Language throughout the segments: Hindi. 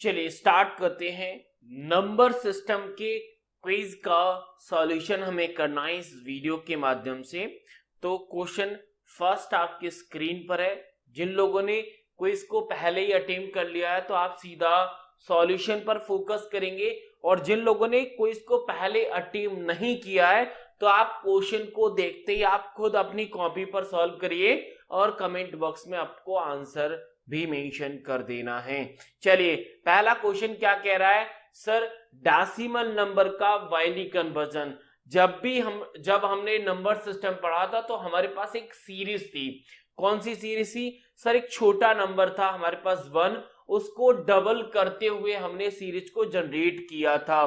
चलिए स्टार्ट करते हैं। नंबर सिस्टम के क्विज का सॉल्यूशन हमें करना है इस वीडियो के माध्यम से। तो क्वेश्चन फर्स्ट आपकी स्क्रीन पर है। जिन लोगों ने क्विज को पहले ही अटेम्प्ट कर लिया है तो आप सीधा सॉल्यूशन पर फोकस करेंगे, और जिन लोगों ने क्विज को पहले अटेम्प्ट नहीं किया है तो आप क्वेश्चन को देखते ही आप खुद अपनी कॉपी पर सॉल्व करिए और कमेंट बॉक्स में आपको आंसर भी मेंशन कर देना है। चलिए पहला क्वेश्चन क्या कह रहा है सर, डेसिमल नंबर का बाइनरी कन्वर्जन। जब हमने नंबर सिस्टम पढ़ा था तो हमारे पास एक सीरीज थी। कौन सी सीरीज थी सर? एक छोटा नंबर था हमारे पास 1, उसको डबल करते हुए हमने सीरीज को जनरेट किया था।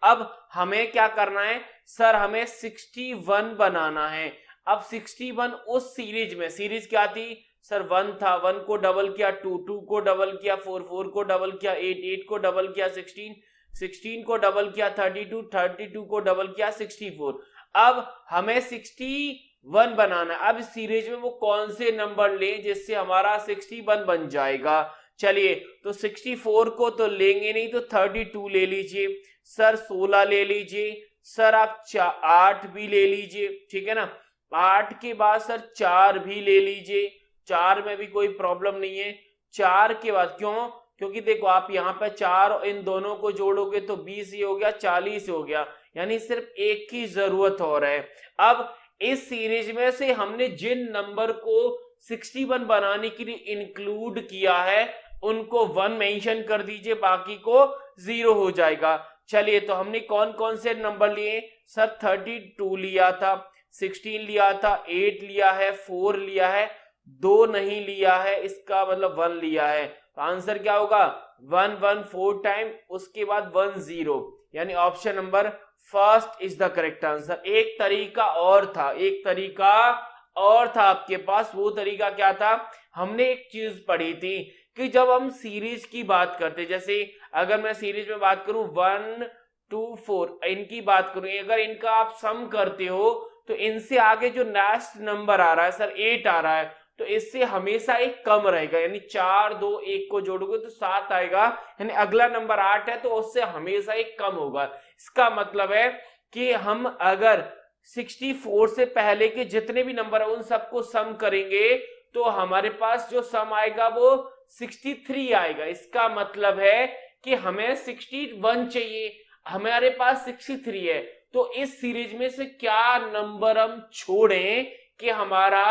अब हमें क्या करना है सर? हमें 61 बनाना है। अब 61 उस सीरीज में, सीरीज क्या थी सर? 1 था, 1 को डबल किया, 2 को डबल किया, 4 को डबल किया, 8 को डबल किया, 16 को डबल किया, 32 को डबल किया, 64। अब हमें 61 बनाना है। अब इस सीरीज में वो कौन से नंबर लें जिससे हमारा 61 बन जाएगा? चलिए तो 64 को तो लेंगे नहीं, तो 32 ले लीजिए सर, 16 ले लीजिए सर, आप 8 भी ले लीजिए, ठीक है ना। 8 के बाद सर 4 भी ले लीजिए, 4 में भी कोई प्रॉब्लम नहीं है। 4 के बाद क्यों? क्योंकि देखो आप यहाँ पे 4 इन दोनों को जोड़ोगे तो 20 ही हो गया, 40 हो गया, यानी सिर्फ एक की जरूरत हो रहा है। अब इस सीरीज में से हमने जिन नंबर को 61 बनाने के लिए इंक्लूड किया है उनको 1 मेंशन कर दीजिए, बाकी को 0 हो जाएगा। चलिए तो हमने कौन कौन से नंबर लिए सर? 32 लिया था, 16 लिया था, 8 लिया है, 4 लिया है, 2 नहीं लिया है, इसका मतलब 1 लिया है। तो आंसर क्या होगा? 1 1 4 टाइम, उसके बाद 1 0, यानी option number first is the correct answer. एक तरीका और था आपके पास। वो तरीका क्या था? हमने एक चीज पढ़ी थी कि जब हम सीरीज की बात करते, जैसे अगर मैं सीरीज में बात करूं 1 2 4, इनकी बात करूं, अगर इनका आप सम करते हो तो इनसे आगे जो नेक्स्ट नंबर आ रहा है सर 8 आ रहा है, तो इससे हमेशा एक कम रहेगा, यानी 4 2 1 को जोड़ोगे तो 7 आएगा, यानी अगला नंबर 8 है तो उससे हमेशा एक कम होगा। इसका मतलब है कि हम अगर 64 से पहले के जितने भी नंबर है उन सबको सम करेंगे तो हमारे पास जो सम आएगा वो 63 आएगा। इसका मतलब है कि हमें 61 चाहिए, हमारे पास 63 है, तो इस सीरीज में से क्या नंबर हम छोड़ें कि हमारा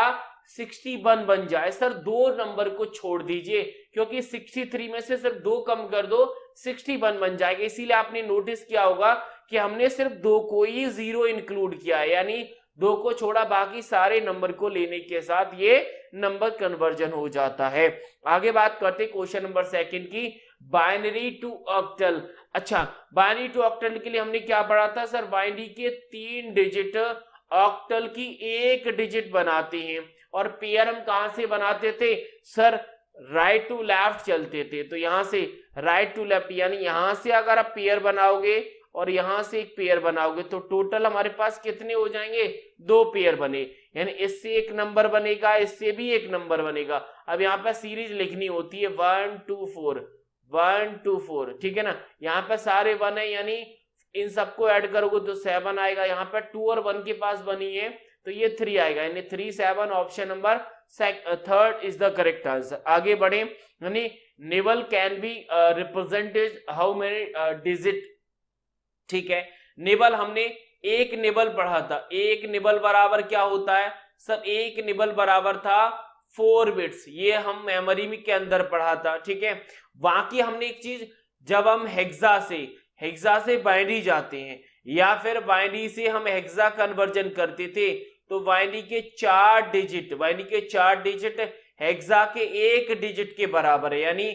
61 बन जाए? सर 2 नंबर को छोड़ दीजिए, क्योंकि 63 में से सिर्फ 2 कम कर दो 61 बन जाएगा। इसीलिए आपने नोटिस किया होगा कि हमने सिर्फ 2 को ही 0 इंक्लूड किया है, यानी 2 को छोड़ा, बाकी सारे नंबर को लेने के साथ ये नंबर कन्वर्जन हो जाता है। आगे बात करते क्वेश्चन नंबर 2 की, बाइनरी टू ऑक्टल। अच्छा, बाइनरी टू ऑक्टल के लिए हमने क्या पढ़ा था सर? बाइनरी के 3 डिजिट, ऑक्टल की 1 डिजिट बनाते हैं। और पेयर हम कहां से बनाते थे सर? राइट टू लेफ्ट चलते थे। तो यहां से राइट टू लेफ्ट, यानी यहां से अगर आप पेयर बनाओगे और यहां से एक पेयर बनाओगे तो टोटल हमारे पास कितने हो जाएंगे? 2 पेयर बने, यानी इससे एक नंबर बनेगा, इससे भी एक नंबर बनेगा। अब यहाँ पे सीरीज लिखनी होती है 1 2 4 1 2 4, ठीक है ना। यहाँ पे सारे 1 है, यानी इन सबको ऐड करोगे तो 7 आएगा। यहाँ पे 2 और 1 के पास बनी है तो ये 3 आएगा, यानी 3 7, option number third is the correct answer. आगे बढ़े, यानी nibble can be represented how many digit, ठीक है। निबल हमने एक निबल पढ़ा था, एक निबल बराबर क्या होता है सर? एक निबल बराबर था 4 बिट्स, ये हम मेमोरी में के अंदर पढ़ा था, ठीक है। बाकी हमने एक चीज, जब हम हेक्सा से बाइनरी जाते हैं या फिर बाइनरी से हम हेक्सा कन्वर्जन करते थे तो बाइनरी के 4 डिजिट हेक्सा के 1 डिजिट के बराबर है, यानी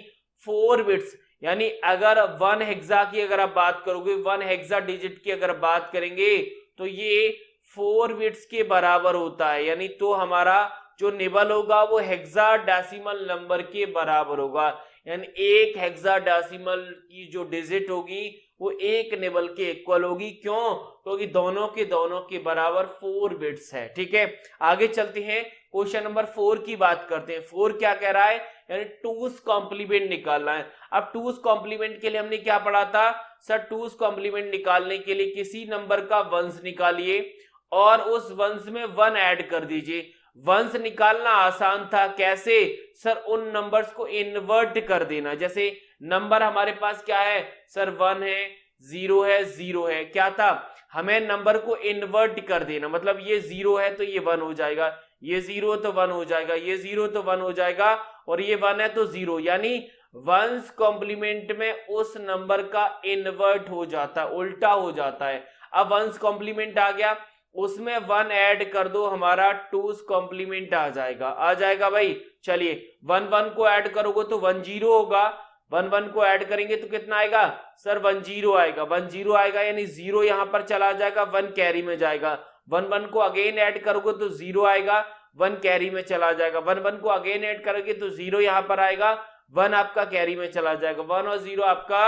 4 बिट्स। यानी अगर 1 हेक्सा की अगर आप बात करोगे, 1 हेक्सा डिजिट की अगर बात करेंगे तो ये 4 बिट्स के बराबर होता है, यानी तो हमारा जो निबल होगा वो हेक्सा डेसिमल नंबर के बराबर होगा, यानी 1 हेक्सा डेसिमल की जो डिजिट होगी वो 1 निबल के इक्वल होगी। क्यों? क्योंकि दोनों के बराबर 4 बिट्स है, ठीक है। आगे चलते हैं, क्वेश्चन नंबर 4 की बात करते हैं। 4 क्या कह रहा है यानी टूस कॉम्प्लीमेंट निकालना है। अब टूस कॉम्प्लीमेंट के लिए हमने क्या पढ़ा था सर, टूस कॉम्प्लीमेंट निकालने के लिए किसी नंबर का वंश निकालिए और उस वंश में 1 ऐड कर दीजिए। वंश निकालना आसान था, कैसे सर, उन नंबर्स को इन्वर्ट कर देना। जैसे नंबर हमारे पास क्या है सर, 1 है, 0 है, 0 है, क्या था, हमें नंबर को इन्वर्ट कर देना, मतलब ये 0 है तो ये 1 हो जाएगा, ये 0 तो 1 हो जाएगा, ये 0 तो 1 हो जाएगा, और ये 1 है तो 0, यानी वंस कॉम्प्लीमेंट में उस नंबर का इन्वर्ट हो जाता है, उल्टा हो जाता है। अब वंस कॉम्प्लीमेंट आ गया, उसमें 1 ऐड कर दो, हमारा टूस कॉम्प्लीमेंट आ जाएगा, आ जाएगा भाई। चलिए 1 1 को ऐड करोगे तो 1 0 होगा, 1 1 को ऐड करेंगे तो कितना आएगा सर, 1 0 आएगा, 1 0 आएगा, यानी 0 यहां पर चला जाएगा, 1 कैरी में जाएगा। 1 1 को अगेन ऐड करोगे तो 0 आएगा, 1 कैरी में चला जाएगा। 1 1 को अगेन ऐड करोगे तो 0 यहां पर आएगा, 1 आपका कैरी में चला जाएगा। 1 और 0 आपका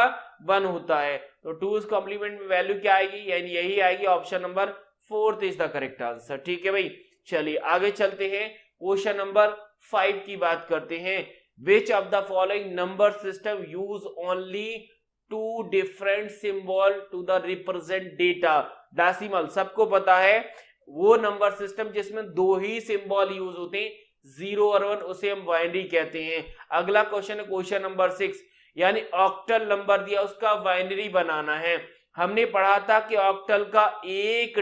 1 होता है, तो टूस कॉम्प्लीमेंट में वैल्यू क्या आएगी, यानी यही आएगी, option number 4 is the correct answer. ठीक है भाई, चलिए आगे चलते हैं, क्वेश्चन नंबर 5 की बात करते हैं। Which of the following number system use only 2 different symbol to the represent data? Decimal सबको पता है, वो नंबर सिस्टम जिसमें 2 ही सिंबल यूज होते हैं, 0 और 1, उसे हम बाइनरी कहते हैं। अगला क्वेश्चन है क्वेश्चन नंबर 6, यानी ऑक्टल नंबर दिया, उसका बाइनरी बनाना है। हमने पढ़ा था कि ऑक्टल का एक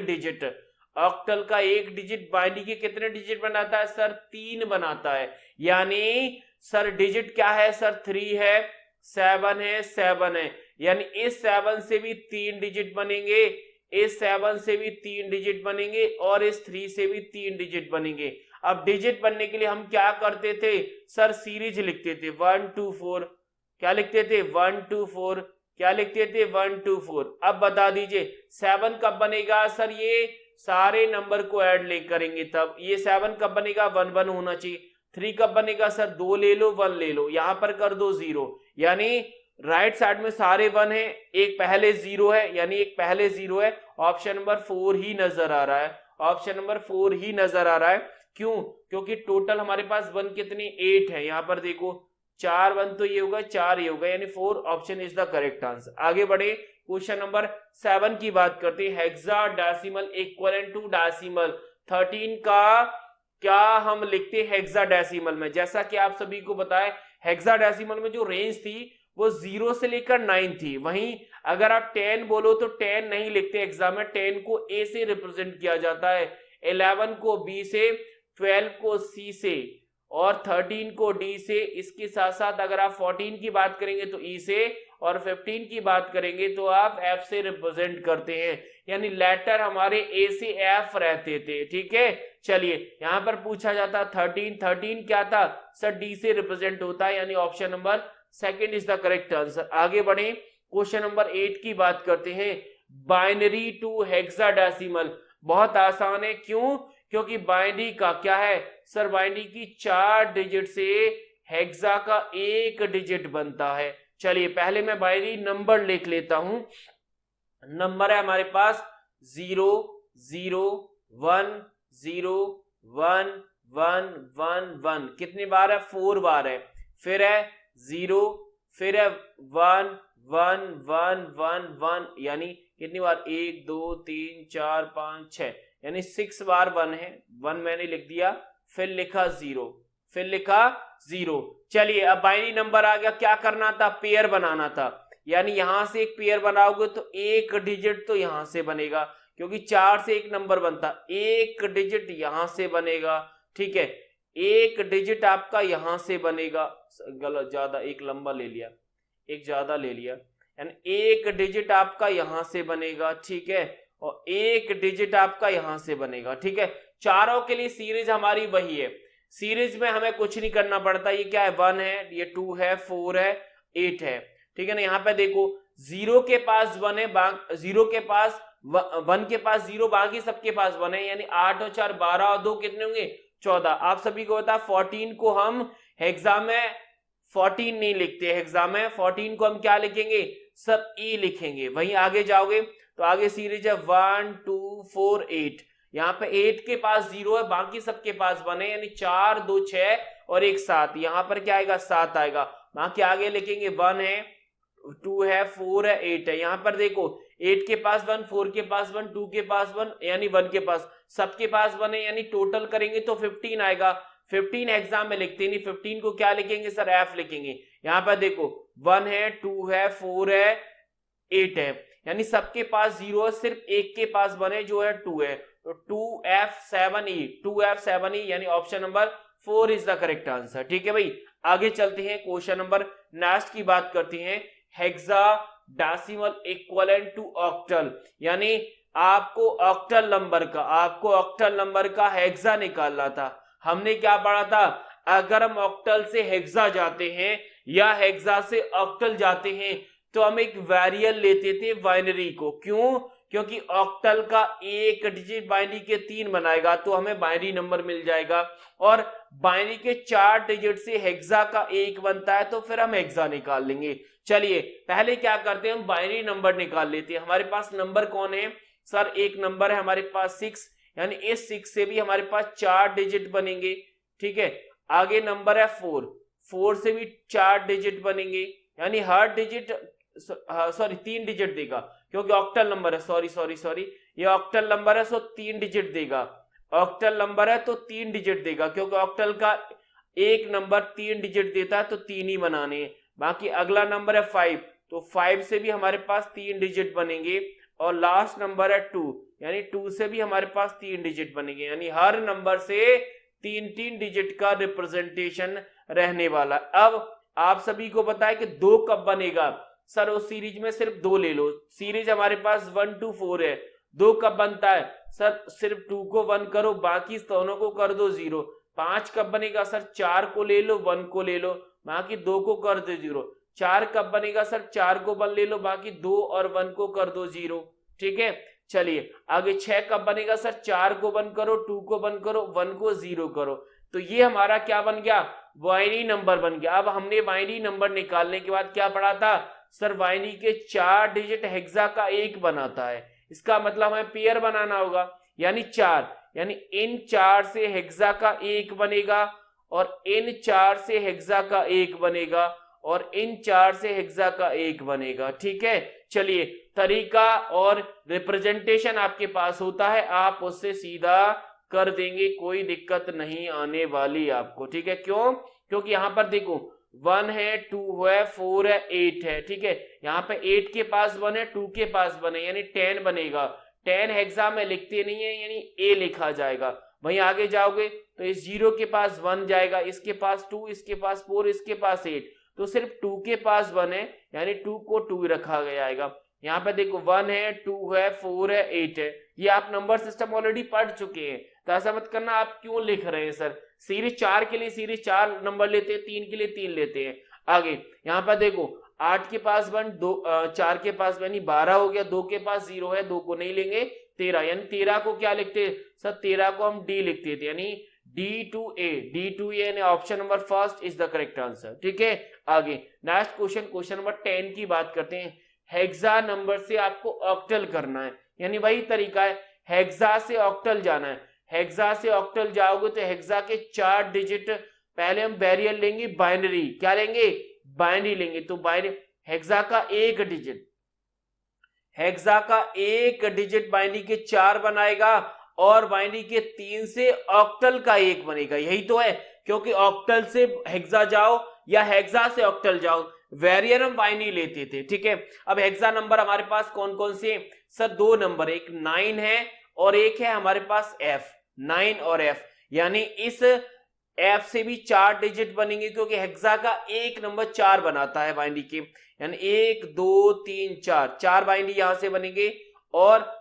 डिजिट बाइनरी के कितने डिजिट बनाता है सर, 3 बनाता है। यानी सर डिजिट क्या है सर, 3 है, 7 है, 7 है, यानी इस 7 से भी 3 डिजिट बनेंगे, इस 7 से भी 3 डिजिट बनेंगे, और इस 3 से भी 3 डिजिट बनेंगे। अब डिजिट बनने के लिए हम क्या करते थे सर, सीरीज लिखते थे 1 2 4, क्या लिखते थे 1 2 4, क्या लिखते थे 1 2 4। अब बता दीजिए 7 कब बनेगा सर, ये सारे नंबर को ऐड ले करेंगे तब। ये 7 कब बनेगा, 1 1 होना चाहिए। 3 कब बनेगा सर, 2 ले लो, 1 ले लो, यहां पर कर दो 0, यानी राइट साइड में सारे 1 है, एक पहले 0 है, यानी एक पहले 0 है। ऑप्शन नंबर 4 ही नजर आ रहा है, ऑप्शन नंबर 4 ही नजर आ रहा है। क्यों, क्योंकि टोटल हमारे पास 1 कितनी 8 है, यहां पर देखो 4 1 तो ये होगा, 4 ये होगा, यानी 4 option is the correct answer. आगे बढ़े, क्वेश्चन नंबर 7 की बात करते हैं। हेक्साडेसिमल इक्विवेलेंट टू डेसिमल 13 का क्या हम लिखते हैं हेक्साडेसिमल में। जैसा कि आप सभी को बताएं, हेक्साडेसिमल में जो रेंज थी वो 0 से लेकर 9 थी। वहीं अगर आप 10 बोलो तो 10 नहीं लिखते एग्जाम में, 10 को A से रिप्रेजेंट किया जाता है, 11 को B से, 12 को C से, और 13 को D से। इसके साथ साथ अगर आप 14 की बात करेंगे तो E से, और 15 की बात करेंगे तो आप F से रिप्रेजेंट करते हैं, यानी लेटर हमारे A से F रहते थे। ठीक है, चलिए यहां पर पूछा जाता 13 क्या था सर, D से रिप्रेजेंट होता है, यानी option number 2 is the correct answer. आगे बढ़े, क्वेश्चन नंबर 8 की बात करते हैं। बाइनरी टू हेक्साडेसिमल बहुत आसान है, क्यों, क्योंकि बाइनरी का क्या है सर, बाइनरी की 4 डिजिट से हेक्सा का 1 डिजिट बनता है। चलिए पहले मैं बाइनरी नंबर लिख लेता हूं। नंबर है हमारे पास 0 0 1 0 1 1 1 1, कितनी बार है, 4 बार है। फिर है 0, फिर है 1 1 1 1 1, यानी कितनी बार, 1 2 3 4 5 6, यानी 6 बार 1 है, 1 मैंने लिख दिया, फिर लिखा 0, फिर लिखा 0। चलिए अब बाइनरी नंबर आ गया, क्या करना था, पेयर बनाना था, यानी यहां से एक पेयर बनाओगे तो 1 डिजिट तो यहां से बनेगा, क्योंकि 4 से एक नंबर बनता, 1 डिजिट यहां से बनेगा। ठीक है, 1 डिजिट आपका यहां से बनेगा, गलत, ज्यादा एक लंबा ले लिया, एक ज्यादा ले लिया, यानी 1 डिजिट आपका यहां से बनेगा। ठीक है, और 1 डिजिट आपका यहां से बनेगा। ठीक है, चारों के लिए सीरीज हमारी वही है, सीरीज में हमें कुछ नहीं करना पड़ता। ये क्या है, 1 है, ये 2 है, 4 है, 8 है। ठीक है ना, यहाँ पे देखो 0 के पास 1 है, 0 के पास 1 के पास 0, बाकी सबके पास 1 है, यानी 8 और 4 12 और 2 कितने होंगे, 14। आप सभी को पता है 14 को हम हेक्सा में 14 नहीं लिखते, हेक्सा में 14 को हम क्या लिखेंगे सर, E लिखेंगे। वहीं आगे जाओगे तो आगे सीरीज है 1 2 4 8, यहाँ पे 8 के पास 0 है, बाकी सबके पास 1 है, यानी 4 2 6 और एक 7, यहाँ पर क्या आएगा 7 आएगा। बाकी आगे लिखेंगे 1 है, 2 है, 4 है, 8 है। यहाँ पर देखो 8 के पास 1, 4 के पास 1, 2 के पास 1 यानी 1 के पास, सबके पास 1 है यानी टोटल करेंगे तो 15 आएगा। 15 एग्जाम में लिखते नहीं, 15 को क्या लिखेंगे सर एफ लिखेंगे। यहाँ पर देखो 1 है, 2 है, 4 है, 8 है यानी सबके पास 0 है, सिर्फ एक के पास 1 है जो है 2 है, तो 2F7E 2F7E यानी option number 4 is the correct answer. ठीक है भाई, आगे चलते हैं क्वेश्चन नंबर नेक्स्ट की बात करते हैं। हेक्साडेसिमल इक्विवेलेंट टू ऑक्टल, यानी आपको ऑक्टल नंबर का हेक्सा निकालना था। हमने क्या पढ़ा था, अगर हम ऑक्टल से हेक्सा जाते हैं या हेक्सा से ऑक्टल जाते हैं तो हम एक वेरिएबल लेते थे बाइनरी को। क्यों? क्योंकि ऑक्टल का एक डिजिट बाइनरी के 3 बनाएगा तो हमें बाइनरी नंबर मिल जाएगा, और बाइनरी के 4 डिजिट से हेक्सा का 1 बनता है तो फिर हम हेक्सा निकाल लेंगे। चलिए पहले क्या करते हैं, हम बाइनरी नंबर निकाल लेते हैं। हमारे पास नंबर कौन है सर, एक नंबर है हमारे पास 6, यानी इस 6 से भी हमारे पास 4 डिजिट बनेंगे। ठीक है, आगे नंबर है 4 से भी 4 डिजिट बनेंगे, यानी हर डिजिट 3 डिजिट देगा क्योंकि ऑक्टल नंबर है, सॉरी ये ऑक्टल नंबर है, सो 3 डिजिट देगा। ऑक्टल नंबर है तो 3 डिजिट देगा, क्योंकि ऑक्टल का एक नंबर 3 डिजिट देता है तो 3 ही बनाने हैं। बाकी अगला नंबर है 5, तो 5 से भी हमारे पास 3 डिजिट बनेंगे, और लास्ट नंबर है 2, यानी 2 से भी हमारे पास 3 डिजिट बनेंगे, यानी हर नंबर से 3 डिजिट का रिप्रेजेंटेशन रहने वाला। अब आप सभी को पता है कि 2 कब बनेगा सर, उस सीरीज में सिर्फ 2 ले लो। सीरीज हमारे पास 1 to 4 है, 2 कब बनता है सर, सिर्फ 2 को 1 करो, बाकी दोनों को कर दो 0। 5 कब बनेगा सर, 4 को ले लो, 1 को ले लो, बाकी 2 को कर दो 0। 4 कब बनेगा सर, 4 को 1 ले लो, बाकी 2 और 1 को कर दो 0। ठीक है, चलिए आगे 6 कब बनेगा सर, 4 को 1 करो, 2 को 1 करो, 1 को 0 करो। तो ये हमारा क्या बन गया, बाइनरी नंबर बन गया। अब हमने बाइनरी नंबर निकालने के बाद क्या पढ़ा था सर, बाइनरी के 4 डिजिट हेक्सा का 1 बनाता है, इसका मतलब हमें पेयर बनाना होगा, यानी 4, यानी इन 4 से हेक्सा का 1 बनेगा, और इन 4 से हेक्सा का 1 बनेगा, और इन 4 से हेक्सा का 1 बनेगा। ठीक है, चलिए तरीका और रिप्रेजेंटेशन आपके पास होता है, आप उससे सीधा कर देंगे, कोई दिक्कत नहीं आने वाली आपको। ठीक है, क्यों? क्योंकि यहां पर देखो 1 है, 2 है, 4 है, 8 है। ठीक है, यहाँ पे 8 के पास 1 है, 2 के पास 1 है, यानी 10 बनेगा। 10 हेक्सा में लिखते नहीं है, यानी ए लिखा जाएगा। वहीं आगे जाओगे तो इस 0 के पास 1 जाएगा, इसके पास 2, इसके पास 4, इसके पास 8, तो सिर्फ 2 के पास 1 है, यानी 2 को 2 रखा जाएगा। यहाँ पे देखो 1 है, 2 है, 4 है, 8 है। ये आप नंबर सिस्टम ऑलरेडी पढ़ चुके हैं, तो ऐसा मत करना आप क्यों लिख रहे हैं सर। सीरीज 4 के लिए सीरीज 4 नंबर लेते हैं, 3 के लिए 3 लेते हैं। आगे यहाँ पर देखो 8 के पास 1, 4 के पास यानी 12 हो गया, 2 के पास 0 है, 2 को नहीं लेंगे, 13, यानी 13 को क्या लिखते हैं सर, 13 को हम डी लिखते थे, यानी D2A यानी option number first is the correct answer. ठीक है, आगे नेक्स्ट क्वेश्चन नंबर 10 की बात करते हैं। हेक्सा नंबर से आपको ऑक्टल करना है, यानी वही तरीका है, हेक्सा से ऑक्टल जाना है। हेक्सा से ऑक्टल जाओगे तो हेक्सा के 4 डिजिट पहले हम वेरिएबल लेंगे, बाइनरी क्या लेंगे, बाइनरी लेंगे, तो बाइनरी हेक्सा का 1 डिजिट बाइनरी के 4 बनाएगा, और बाइनरी के 3 से ऑक्टल का 1 बनेगा। यही तो है, क्योंकि ऑक्टल से हेक्सा जाओ या हेक्सा से ऑक्टल जाओ, वेरिएबल हम बाइनरी लेते थे। ठीक है, अब हेक्सा नंबर हमारे पास कौन कौन से सर, 2 नंबर, एक 9 है और एक है हमारे पास F, 9 और F, यानी इस F से भी 4 डिजिट बनेंगे, क्योंकि हेक्सा का एक नंबर 4 बनाता है बाइनरी के, यानी 1 2 3 4 बाइनरी यहां से बनेंगे, और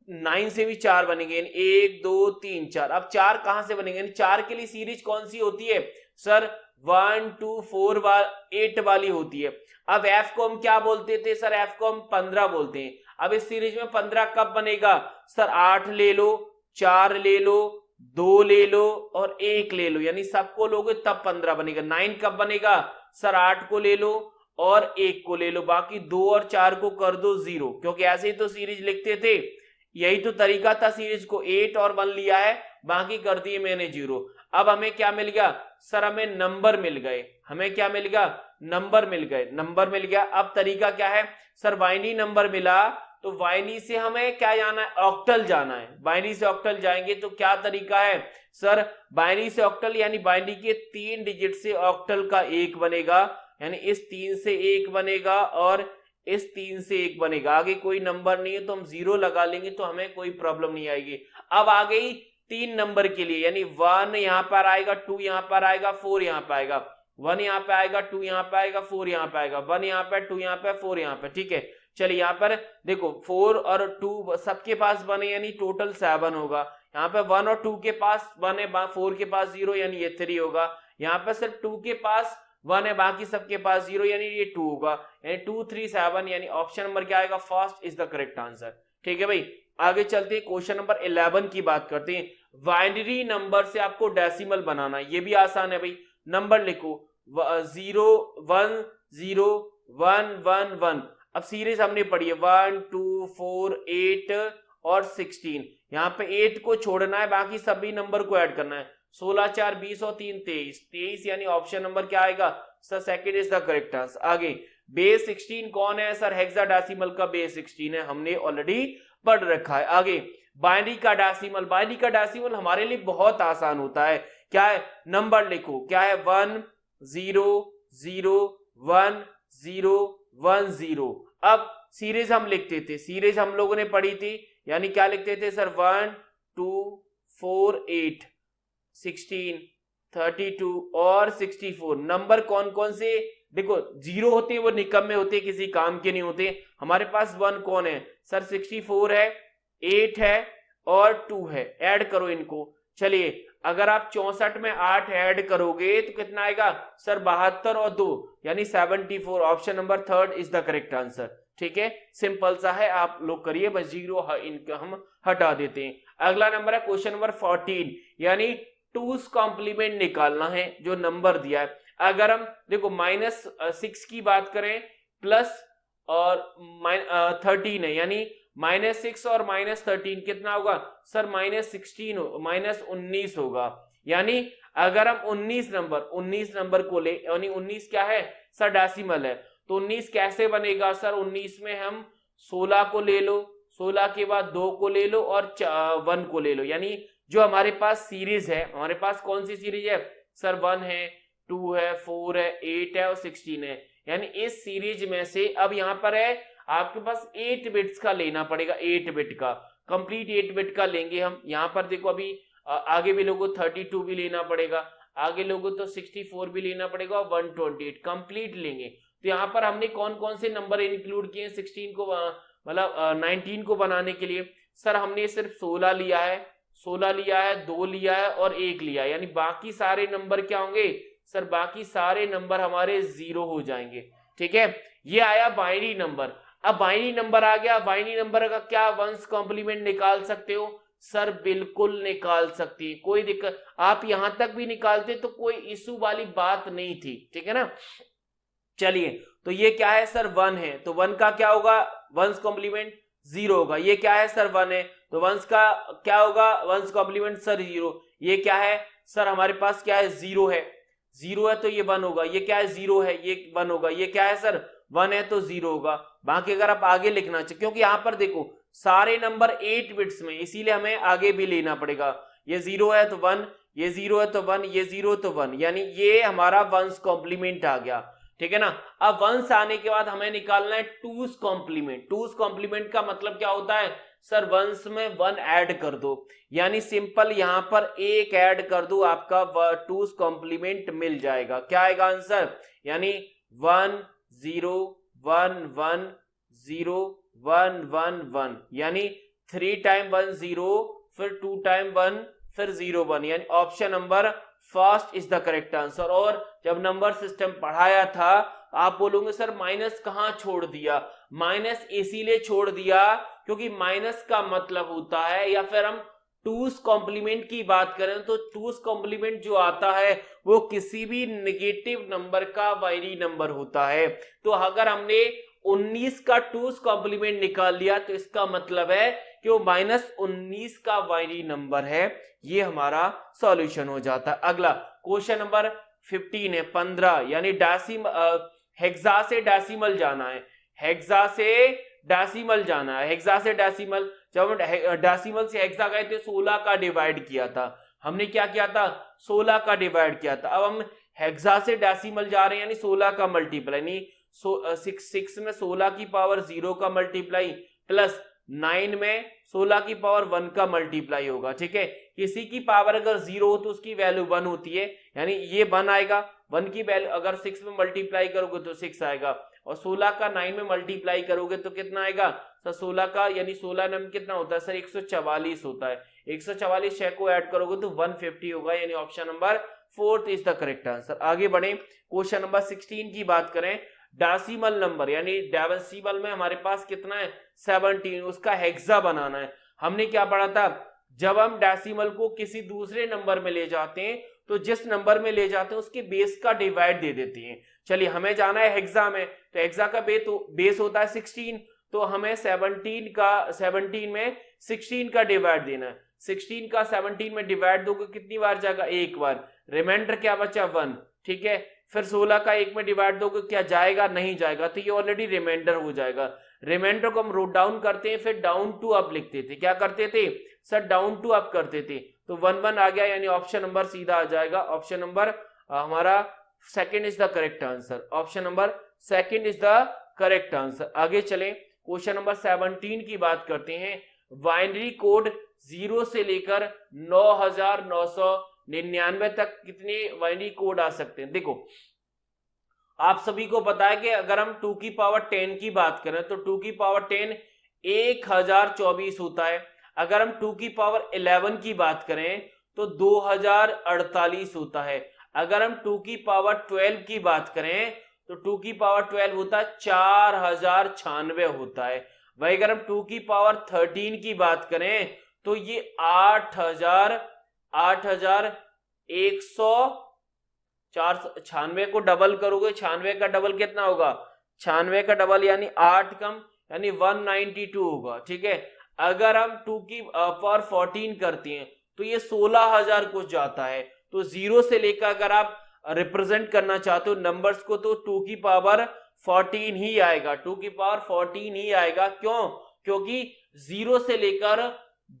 9 से भी 4 बनेंगे, यानी 1 2 3 4। अब 4 कहां से बनेंगे, यानी 4 के लिए सीरीज कौन सी होती है सर, 1 2 4 8 वाली होती है। अब F को हम क्या बोलते थे सर, F को हम 15 बोलते हैं। अब इस सीरीज में 15 कब बनेगा सर, 8 ले लो, 4 ले लो, 2 ले लो और 1 ले लो, यानी सबको लोगे तब 15 बनेगा। 9 कब बनेगा सर, 8 को ले लो और 1 को ले लो, बाकी 2 और 4 को कर दो 0, क्योंकि ऐसे ही तो सीरीज लिखते थे, यही तो तरीका था सीरीज को। 8 और 1 लिया है, बाकी कर दिए मैंने 0। अब हमें क्या मिल गया सर, हमें नंबर मिल गए, हमें क्या मिल गया, नंबर मिल गए, नंबर मिल गया। अब तरीका क्या है सर, बाइनरी नंबर मिला तो बाइनरी से हमें क्या जाना है, ऑक्टल जाना है। बाइनरी से ऑक्टल जाएंगे तो क्या तरीका है सर, बाइनरी से ऑक्टल यानी बाइनरी के 3 डिजिट से ऑक्टल का 1 बनेगा, यानी इस 3 से 1 बनेगा और इस 3 से 1 बनेगा। आगे कोई नंबर नहीं है तो हम 0 लगा लेंगे तो हमें कोई प्रॉब्लम नहीं आएगी। अब आ गई 3 नंबर के लिए, यानी 1 यहां पर आएगा, 2 यहां पर आएगा, 4 यहां पर आएगा, 1 यहां पे आएगा, 2 यहां पे आएगा, 4 यहां पे आएगा, 1 यहां पे, 2 यहां पे, 4 यहां पे। ठीक है, चलिए यहाँ पर देखो 4 और 2 सबके पास 1 है यानी टोटल 7 होगा। यहाँ पे 1 और 2 के पास 1 है, 4 के पास 0 यानी ये 3 होगा। यहाँ पे सिर्फ 2 के पास 1 है, बाकी सबके पास 0 यानी ये 2 होगा, यानी 2 3 7, यानी ऑप्शन नंबर क्या आएगा, first is the correct answer. ठीक है भाई, आगे चलते हैं, क्वेश्चन नंबर 11 की बात करते हैं। बाइनरी नंबर से आपको डेसिमल बनाना है, ये भी आसान है भाई। नंबर लिखो 0 1 0 1 1 1। अब सीरीज हमने पढ़ी है 1 2 4 8 और 16, यहाँ पे 8 को छोड़ना है, बाकी सभी नंबर को ऐड करना है। 16 4 20 और 3 23, 23 यानी ऑप्शन नंबर क्या आएगा sir, second is the correct answer. आगे बेस 16 कौन है सर, हेक्साडेसिमल का बेस 16 है, हमने ऑलरेडी पढ़ रखा है। आगे बाइनरी का डेसिमल, बाइनरी का डेसिमल हमारे लिए बहुत आसान होता है, क्या है, नंबर लिखो, क्या है 1 0 0 1 0 1 0। अब सीरीज हम लिखते थे, सीरीज हम लोगों ने पढ़ी थी, यानी क्या लिखते थे सर, 1 2 4 8 16 32 और 64। नंबर कौन कौन से, देखो 0 होते हैं वो निकम्मे होते हैं, किसी काम के नहीं होते। हमारे पास 1 कौन है सर, 64 है, 8 है और 2 है, ऐड करो इनको। चलिए अगर आप 64 में 8 ऐड करोगे तो कितना आएगा सर, 72 और 2 यानी 74। Option number third is the correct answer. ठीक है, सिंपल सा है, आप लोग करिए बस, 0 इनका हम हटा देते हैं। अगला नंबर है क्वेश्चन नंबर 14, यानी 2's कॉम्प्लीमेंट निकालना है जो नंबर दिया है। अगर हम देखो -6 की बात करें प्लस और 13 है, यानी -6 और -13 कितना होगा सर, -19 होगा। यानी अगर हम 19 नंबर को ले, यानी 19 क्या है सर, डेसिमल है, तो 19 कैसे बनेगा सर, 19 में हम 16 को ले लो, 16 के बाद 2 को ले लो और 1 को ले लो। यानी जो हमारे पास सीरीज है, हमारे पास कौन सी सीरीज है सर, 1 है 2 है 4 है 8 है और 16 है। यानी इस सीरीज में से अब यहाँ पर है आपके पास 8 बिट्स का लेना पड़ेगा, 8 बिट का, कंप्लीट 8 बिट का लेंगे हम। यहाँ पर देखो अभी आगे भी लोगों 32 भी लेना पड़ेगा, आगे लोगों तो 64 भी लेना पड़ेगा और 128 कंप्लीट लेंगे। तो यहाँ पर हमने कौन कौन से नंबर इंक्लूड किए 16 को, मतलब 19 को बनाने के लिए सर, हमने सिर्फ 16 लिया है, 2 लिया है और 1 लिया है, यानी बाकी सारे नंबर क्या होंगे सर, बाकी सारे नंबर हमारे 0 हो जाएंगे। ठीक है, ये आया बाइनरी नंबर। अब बाइनरी नंबर आ गया, बाइनरी नंबर का क्या 1's कॉम्प्लीमेंट निकाल सकते हो सर, बिल्कुल निकाल सकते हैं, कोई दिक्कत, आप यहां तक भी निकालते तो कोई इशू वाली बात नहीं थी। ठीक है ना, चलिए तो ये क्या है सर, 1 है, तो 1 का क्या होगा, 1's कॉम्प्लीमेंट 0 होगा। ये क्या है सर, 1 है, तो 1 का क्या होगा, 1's कॉम्प्लीमेंट सर 0। ये क्या है सर, हमारे पास क्या है, 0 है, 0 है तो ये 1 होगा। ये क्या है, 0 है, ये 1 होगा। ये क्या है सर, 1 है तो 0 होगा। बाकी अगर आप आगे लिखना चाहिए, क्योंकि यहां पर देखो सारे नंबर 8 बिट्स में, इसीलिए हमें आगे भी लेना पड़ेगा। ये 0 है तो 1, ये 0 है तो 1, ये 0 तो 1, यानी ये हमारा 1's कॉम्प्लीमेंट आ गया। ठीक है ना, अब 1 आने के बाद हमें निकालना है 2's कॉम्प्लीमेंट। 2's कॉम्प्लीमेंट का मतलब क्या होता है सर, 1 में 1 ऐड कर दो, यानी सिंपल यहां पर 1 ऐड कर दो, आपका 2's कॉम्प्लीमेंट मिल जाएगा। क्या आएगा आंसर, यानी 1 0 1 1 0 1 1 1, यानी 3 टाइम 1 0, फिर 2 टाइम 1, फिर 0 1, यानी option number first is the correct answer. और जब नंबर सिस्टम पढ़ाया था आप बोलोगे सर माइनस कहां छोड़ दिया, माइनस इसीलिए छोड़ दिया क्योंकि माइनस का मतलब होता है, या फिर हम 2's कॉम्प्लीमेंट की बात करें तो 2's कॉम्प्लीमेंट जो आता है वो किसी भी नेगेटिव नंबर का बाइनरी नंबर होता है। तो अगर हमने 19 का 2's कॉम्प्लीमेंट निकाल लिया तो इसका मतलब है कि वो -19 का बाइनरी नंबर है, ये हमारा सॉल्यूशन हो जाता है। अगला क्वेश्चन नंबर 15 है 15, यानी हेक्सा से डेसिमल जाना है, हेक्सा से डेसिमल जाना है, हेक्सा से डेसिमल। जब हम डेसिमल से हेक्सा गए थे 16 का डिवाइड किया था, हमने क्या किया था 16 का डिवाइड किया था। अब हम हेक्सा से डेसिमल जा रहे हैं, यानी 16 का मल्टीप्लाई, यानी 6 में 16 की पावर 0 का मल्टीप्लाई प्लस 9 में 16 की पावर 1 का मल्टीप्लाई होगा। ठीक है, किसी की पावर अगर 0 हो तो उसकी वैल्यू 1 होती है, यानी ये 1 आएगा। 1 की वैल्यू अगर 6 में मल्टीप्लाई करोगे तो 6 आएगा, और 16 का 9 में मल्टीप्लाई करोगे तो कितना आएगा सर 16 का, यानी 16 में कितना होता है सर 144 होता है। 144 6 को ऐड करोगे तो 150 होगा, यानी option number 4 is the correct answer. आगे बढ़े, क्वेश्चन नंबर 16 की बात करें, डेसिमल नंबर यानी डेसिमल में हमारे पास कितना है 17, उसका हेक्सा बनाना है। हमने क्या पढ़ा था, जब हम डेसिमल को किसी दूसरे नंबर में ले जाते हैं तो जिस नंबर में ले जाते हैं उसके बेस का डिवाइड दे देते हैं। चलिए हमें जाना है हेक्सा में, तो हेक्सा का बेस होता है 16, तो हमें 17 में 16 का डिवाइड देना है। 16 का 17 में डिवाइड दोगे कितनी बार जाएगा, एक बार, रिमाइंडर क्या बचा 1। ठीक है, फिर 16 का 1 में डिवाइड दोगे क्या जाएगा, नहीं जाएगा, तो ये ऑलरेडी रिमाइंडर हो जाएगा। रिमाइंडर को हम रोट डाउन करते हैं, फिर डाउन टू अप लिखते थे। क्या करते थे सर, डाउन टू अप करते थे, तो 1 1 आ गया, यानी ऑप्शन नंबर सीधा आ जाएगा। ऑप्शन नंबर हमारा second is the correct answer, option number second is the correct answer. आगे चलें, क्वेश्चन नंबर 17 की बात करते हैं। बाइनरी कोड 0 से लेकर 9999 तक कितने बाइनरी कोड आ सकते हैं। देखो आप सभी को पता है कि अगर हम 2 की पावर 10 की बात करें तो 2 की पावर 10 1024 होता है। अगर हम 2 की पावर 11 की बात करें तो 2048 होता है। अगर हम 2 की पावर 12 की बात करें तो 2 की पावर 12 होता है 4096 होता है। वही अगर हम 2 की पावर 13 की बात करें तो ये 8196 को डबल करोगे, 96 का डबल कितना होगा, 96 का डबल यानी 8 कम, यानी 192 होगा। ठीक है, अगर हम 2 की पावर 14 करते हैं तो ये 16,000 कुछ जाता है। तो 0 से लेकर अगर आप रिप्रेजेंट करना चाहते हो नंबर्स को तो 2 की पावर 14 ही आएगा, 2 की पावर 14 ही आएगा। क्यों, क्योंकि 0 से लेकर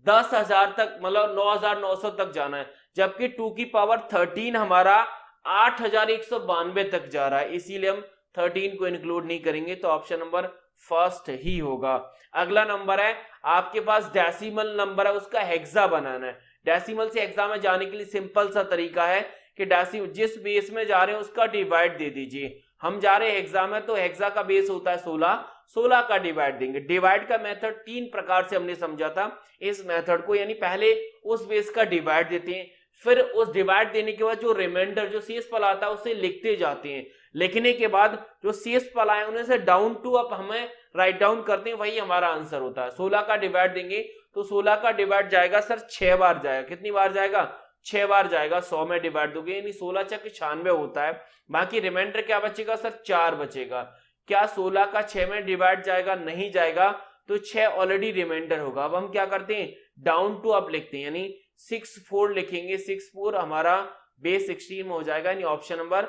10,000 तक मतलब 9,900 तक जाना है, जबकि 2 की पावर 13 हमारा 8,192 तक जा रहा है, इसीलिए हम 13 को इंक्लूड नहीं करेंगे, तो ऑप्शन नंबर फर्स्ट ही होगा। अगला नंबर है आपके पास डेसिमल नंबर है, उसका हेक्सा बनाना है। डेसिमल से हेक्सा में जाने के लिए सिंपल सा तरीका है कि डेसिमल जिस बेस में जा रहे हैं उसका डिवाइड दे दीजिए। हम जा रहे हैं हेक्सा में, तो हेक्सा का बेस होता है 16, 16 का डिवाइड देंगे। डिवाइड का मेथड 3 प्रकार से हमने समझा था इस मेथड को, यानी पहले उस बेस का डिवाइड देते हैं, फिर उस डिवाइड देने के बाद जो रिमाइंडर जो शेष पल आता है उसे लिखते जाते हैं। लिखने के बाद जो शेष पल आए उन्हें से डाउन टू अप हमें राइट डाउन करते हैं, वही हमारा आंसर होता है। 16 का डिवाइड देंगे तो 16 का डिवाइड जाएगा सर 6 बार जाएगा। कितनी बार जाएगा, 6 बार जाएगा। 100 में डिवाइड दोगे यानी 16 × 96 होता है। बाकी रिमाइंडर क्या बचेगा सर, 4 बचेगा। क्या 16 का 6 में डिवाइड जाएगा, नहीं जाएगा, तो 6 ऑलरेडी रिमाइंडर होगा। अब हम क्या करते हैं, डाउन टू अप लिखते हैं, यानी 6 4 लिखेंगे, 6 4 हमारा बेस 16 में हो जाएगा, यानी option number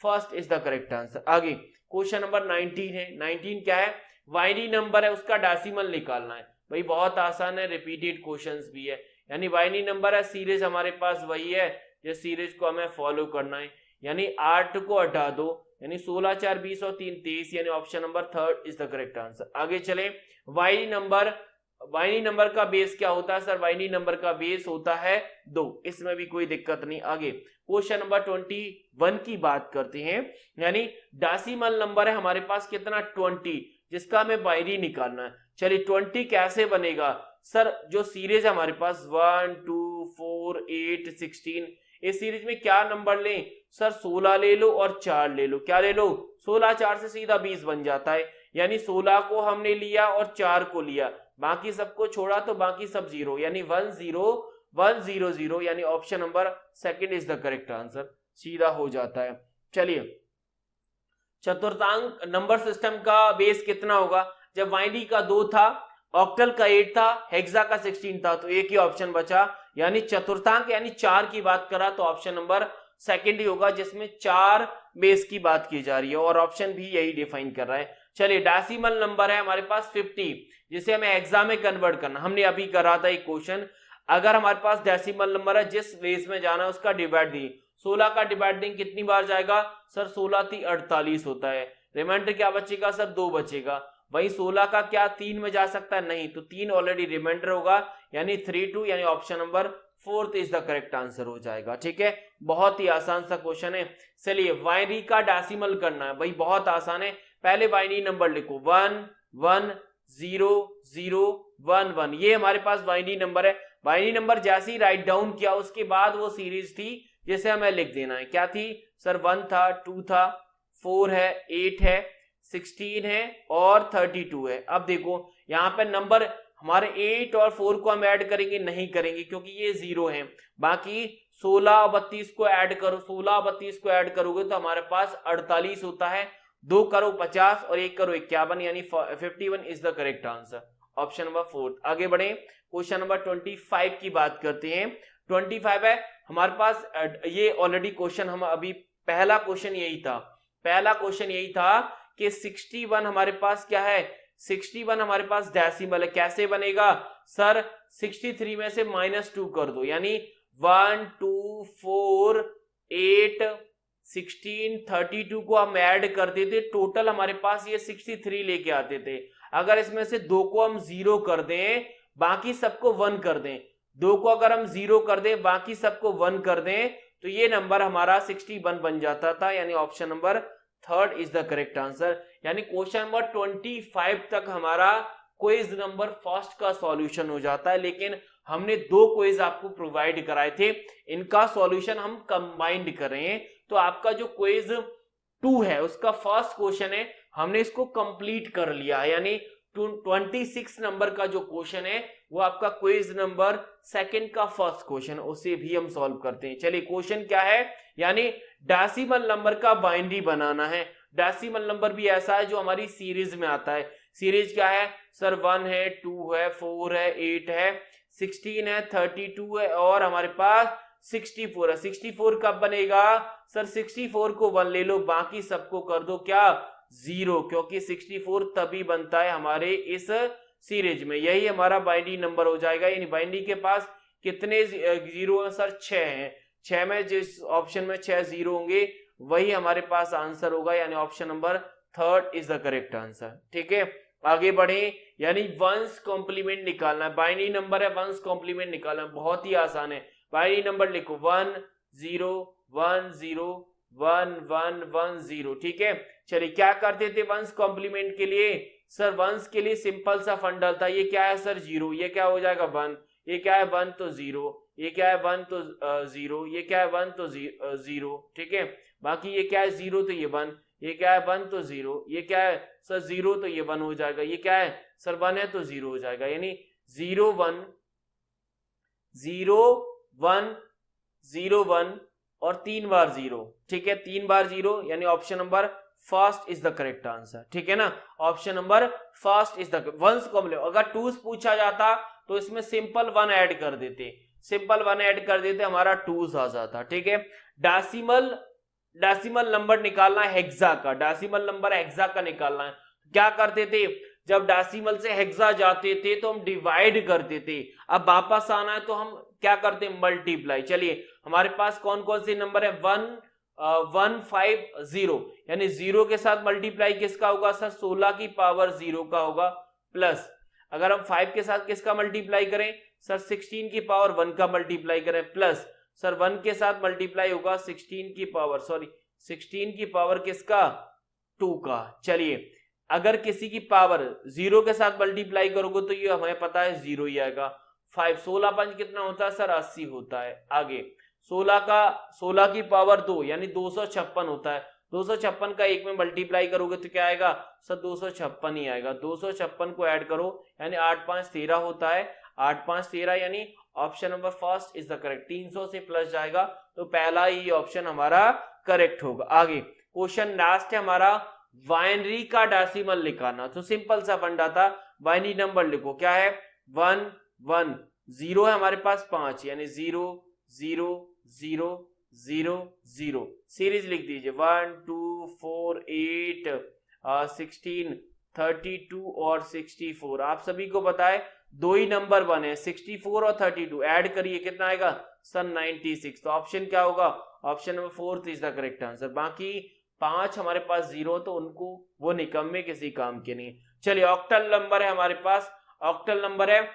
first is the correct answer. आगे क्वेश्चन नंबर 19 है। 19 क्या है, बाइनरी नंबर है उसका डेसिमल निकालना है। भाई बहुत आसान है, रिपीटेड क्वेश्चंस भी है, यानी बाइनरी नंबर है, सीरीज हमारे पास वही है, जिस सीरीज को हमें फॉलो करना है। यानी 8 को हटा दो, यानी 16 4 20 और 3 23, यानी option number third is the correct answer. आगे चले, बाइनरी नंबर का बेस क्या होता है सर, बाइनरी नंबर का बेस होता है 2, इसमें भी कोई दिक्कत नहीं। आगे क्वेश्चन नंबर 21 की बात करते हैं, यानी डेसिमल नंबर है हमारे पास कितना 20, जिसका हमें बाइनरी निकालना है। चलिए 20 कैसे बनेगा सर, जो सीरीज है हमारे पास 1 2 4 8 16, इस सीरीज में क्या नंबर लें सर, 16 ले लो और 4 ले लो। क्या ले लो, 16 4 से सीधा 20 बन जाता है, यानी 16 को हमने लिया और 4 को लिया, बाकी सबको छोड़ा तो बाकी सब 0, यानी 1 0 1 0 0, यानी option number second is the correct answer, सीधा हो जाता है। चलिए चतुर्थांक नंबर सिस्टम का बेस कितना होगा, जब बाइनरी का 2 था ऑक्टल का 8 था, हेक्सा का 16 था, तो एक ही ऑप्शन बचा, यानी चतुर्थांक यानी 4 की बात करा तो ऑप्शन नंबर सेकंड ही होगा, जिसमें 4 बेस की बात की जा रही है और ऑप्शन भी यही डिफाइन कर रहा है। चलिए डेसिमल नंबर है हमारे पास 50, जिसे हमें हेक्सा में कन्वर्ट करना, हमने अभी करा था एक क्वेश्चन। अगर हमारे पास डेसिमल नंबर है, जिस बेस में जाना है उसका डिवाइड दी, 16 का डिवाइड देंगे कितनी बार जाएगा सर, 16 × 48 होता है, रिमाइंडर क्या बचेगा सर, 2 बचेगा। वही 16 का क्या 3 में जा सकता है, नहीं, तो 3 ऑलरेडी रिमाइंडर होगा, यानी 3 2, यानी option number 4 is the correct answer हो जाएगा। ठीक है, बहुत ही आसान सा क्वेश्चन है। चलिए बाइनरी का डेसिमल करना है भाई, बहुत आसान है। पहले बाइनरी नंबर लिखो 1 1 0 0 1 1, ये हमारे पास बाइनरी नंबर है। बाइनरी नंबर जैसे ही राइट डाउन किया उसके बाद वो सीरीज थी जिसे हमें लिख देना है, क्या थी सर, 1 था, 2 था, 4 है, 8 है, 16 है और 32 है। अब देखो यहाँ पे नंबर हमारे 8 और 4 को हम ऐड करेंगे, नहीं करेंगे क्योंकि ये 0 है। बाकी 16 और 32 को ऐड करो, 16 और 32 को ऐड करोगे तो हमारे पास 48 होता है, 2 करो 50 और 1 करो 51, यानी 51 is the correct answer, option number 4। आगे बढ़े, क्वेश्चन नंबर 25 की बात करते हैं। 25 है हमारे पास, ये ऑलरेडी क्वेश्चन हम अभी, पहला क्वेश्चन यही था, पहला क्वेश्चन यही था कि 61 हमारे पास क्या है, 61 हमारे पास डेसिमल है, कैसे बनेगा सर, 63 में से -2 कर दो, यानी 1 2 4 8 16 32 को हम ऐड करते थे, टोटल हमारे पास ये 63 लेके आते थे। अगर इसमें से 2 को हम 0 कर दें, बाकी सबको 1 कर दें, 2 को अगर हम 0 कर दें, बाकी सबको 1 कर दें, तो ये नंबर हमारा 61 बन जाता था, यानी option number 3 is the correct answer. यानी क्वेश्चन नंबर 25 तक हमारा क्विज नंबर फर्स्ट का सॉल्यूशन हो जाता है, लेकिन हमने 2 क्विज आपको प्रोवाइड कराए थे, इनका सॉल्यूशन हम कंबाइंड कर रहे हैं। तो आपका जो क्विज 2 है उसका फर्स्ट क्वेश्चन है, हमने इसको कंप्लीट कर लिया है, यानी 26 नंबर का जो क्वेश्चन है वो आपका क्विज नंबर सेकंड का फर्स्ट क्वेश्चन, उसे भी हम सॉल्व करते हैं। चलिए क्वेश्चन क्या है, यानी डेसिमल नंबर का बाइनरी बनाना है। डेसिमल नंबर भी ऐसा है जो हमारी सीरीज में आता है। सीरीज क्या है सर, 1 है, 2 है, 4 है, 8 है, 16 है, 32 है और हमारे पास 64 है। 64 कब बनेगा सर, 64 को 1 ले लो, बाकी सबको कर दो क्या 0, क्योंकि 64 तभी बनता है हमारे इस सीरीज में, यही हमारा बाइनरी नंबर हो जाएगा। यानी बाइनरी के पास कितने 0 है सर, 6 है, 6 में जिस ऑप्शन में 6 0 होंगे वही हमारे पास आंसर होगा, यानी option number 3 is the correct answer. ठीक है, आगे बढ़े, यानी वंस कॉम्प्लीमेंट निकालना है, बाइनरी नंबर है, वंस कॉम्प्लीमेंट निकालना है, बहुत ही आसान है। बाइनरी नंबर लिखो 1 0 1 0 1 1 1 0। ठीक है, चलिए क्या करते थे वंस कॉम्प्लीमेंट के लिए सर, वंस के लिए सिंपल सा फंडा था, ये क्या है सर 0, ये क्या हो जाएगा 1, ये क्या है 1 तो 0, ये क्या है 1 तो 0, ये क्या है 1 तो 0। ठीक है, बाकी ये क्या है 0 तो ये 1, ये क्या है 1 तो 0, ये क्या है सर 0 तो ये 1 हो जाएगा, ये क्या है सर 1 है तो 0 हो जाएगा, यानी 0 1 0 1 0 1 और 3 बार 0। ठीक है, 3 बार 0, यानी option number first is the correct answer. ठीक है ना, option number first is the one's complement. अगर 2 पूछा जाता तो इसमें सिंपल 1 ऐड कर देते, सिंपल 1 ऐड कर देते, हमारा 2 आ जाता। ठीक है, डेसिमल नंबर निकालना है हेक्सा का, डेसिमल नंबर हेक्सा का निकालना है। क्या करते थे, जब डेसिमल से हेक्सा जाते थे तो हम डिवाइड करते थे, अब वापस आना है तो हम क्या करते हैं, मल्टीप्लाई। चलिए हमारे पास कौन कौन से नंबर है, 1 5 0, यानी 0 के साथ मल्टीप्लाई किसका होगा सर, 16 की पावर 0 का होगा, प्लस अगर हम 5 के साथ किसका मल्टीप्लाई करें सर, 16 की पावर 1 का मल्टीप्लाई करें, प्लस सर 1 के साथ मल्टीप्लाई होगा 16 की पावर किसका 2 का। चलिए अगर किसी की पावर 0 के साथ मल्टीप्लाई करोगे तो ये हमें पता है 0 ही आएगा। 5 16 5 कितना होता है सर, 80 होता है। आगे 16 की पावर 2 यानी 256 होता है, 256 का 1 में मल्टीप्लाई करोगे तो क्या आएगा सर, 256 ही आएगा। 256 को ऐड करो यानी 8 5 13 होता है, 8 5 13, यानी option number first is the correct. 300 से प्लस जाएगा तो पहला ही ऑप्शन हमारा करेक्ट होगा। आगे क्वेश्चन लास्ट है हमारा बाइनरी का डेसिमल निकालना। तो सिंपल सा फंडा था, बाइनरी नंबर लिखो, क्या है 1 1, 0 है हमारे पास 5, यानी 0 0 0 0 0, सीरीज लिख दीजिए 1 2 4 8 16 32 और 64। आप सभी को पता है दो ही नंबर बने 64 और 32, ऐड करिए कितना आएगा सर 96। तो ऑप्शन क्या होगा, option number 4 is the correct answer. बाकी 5 हमारे पास 0, तो उनको वो निकम्मे किसी काम के नहीं। चलिए ऑक्टल नंबर है हमारे पास, ऑक्टल नंबर है,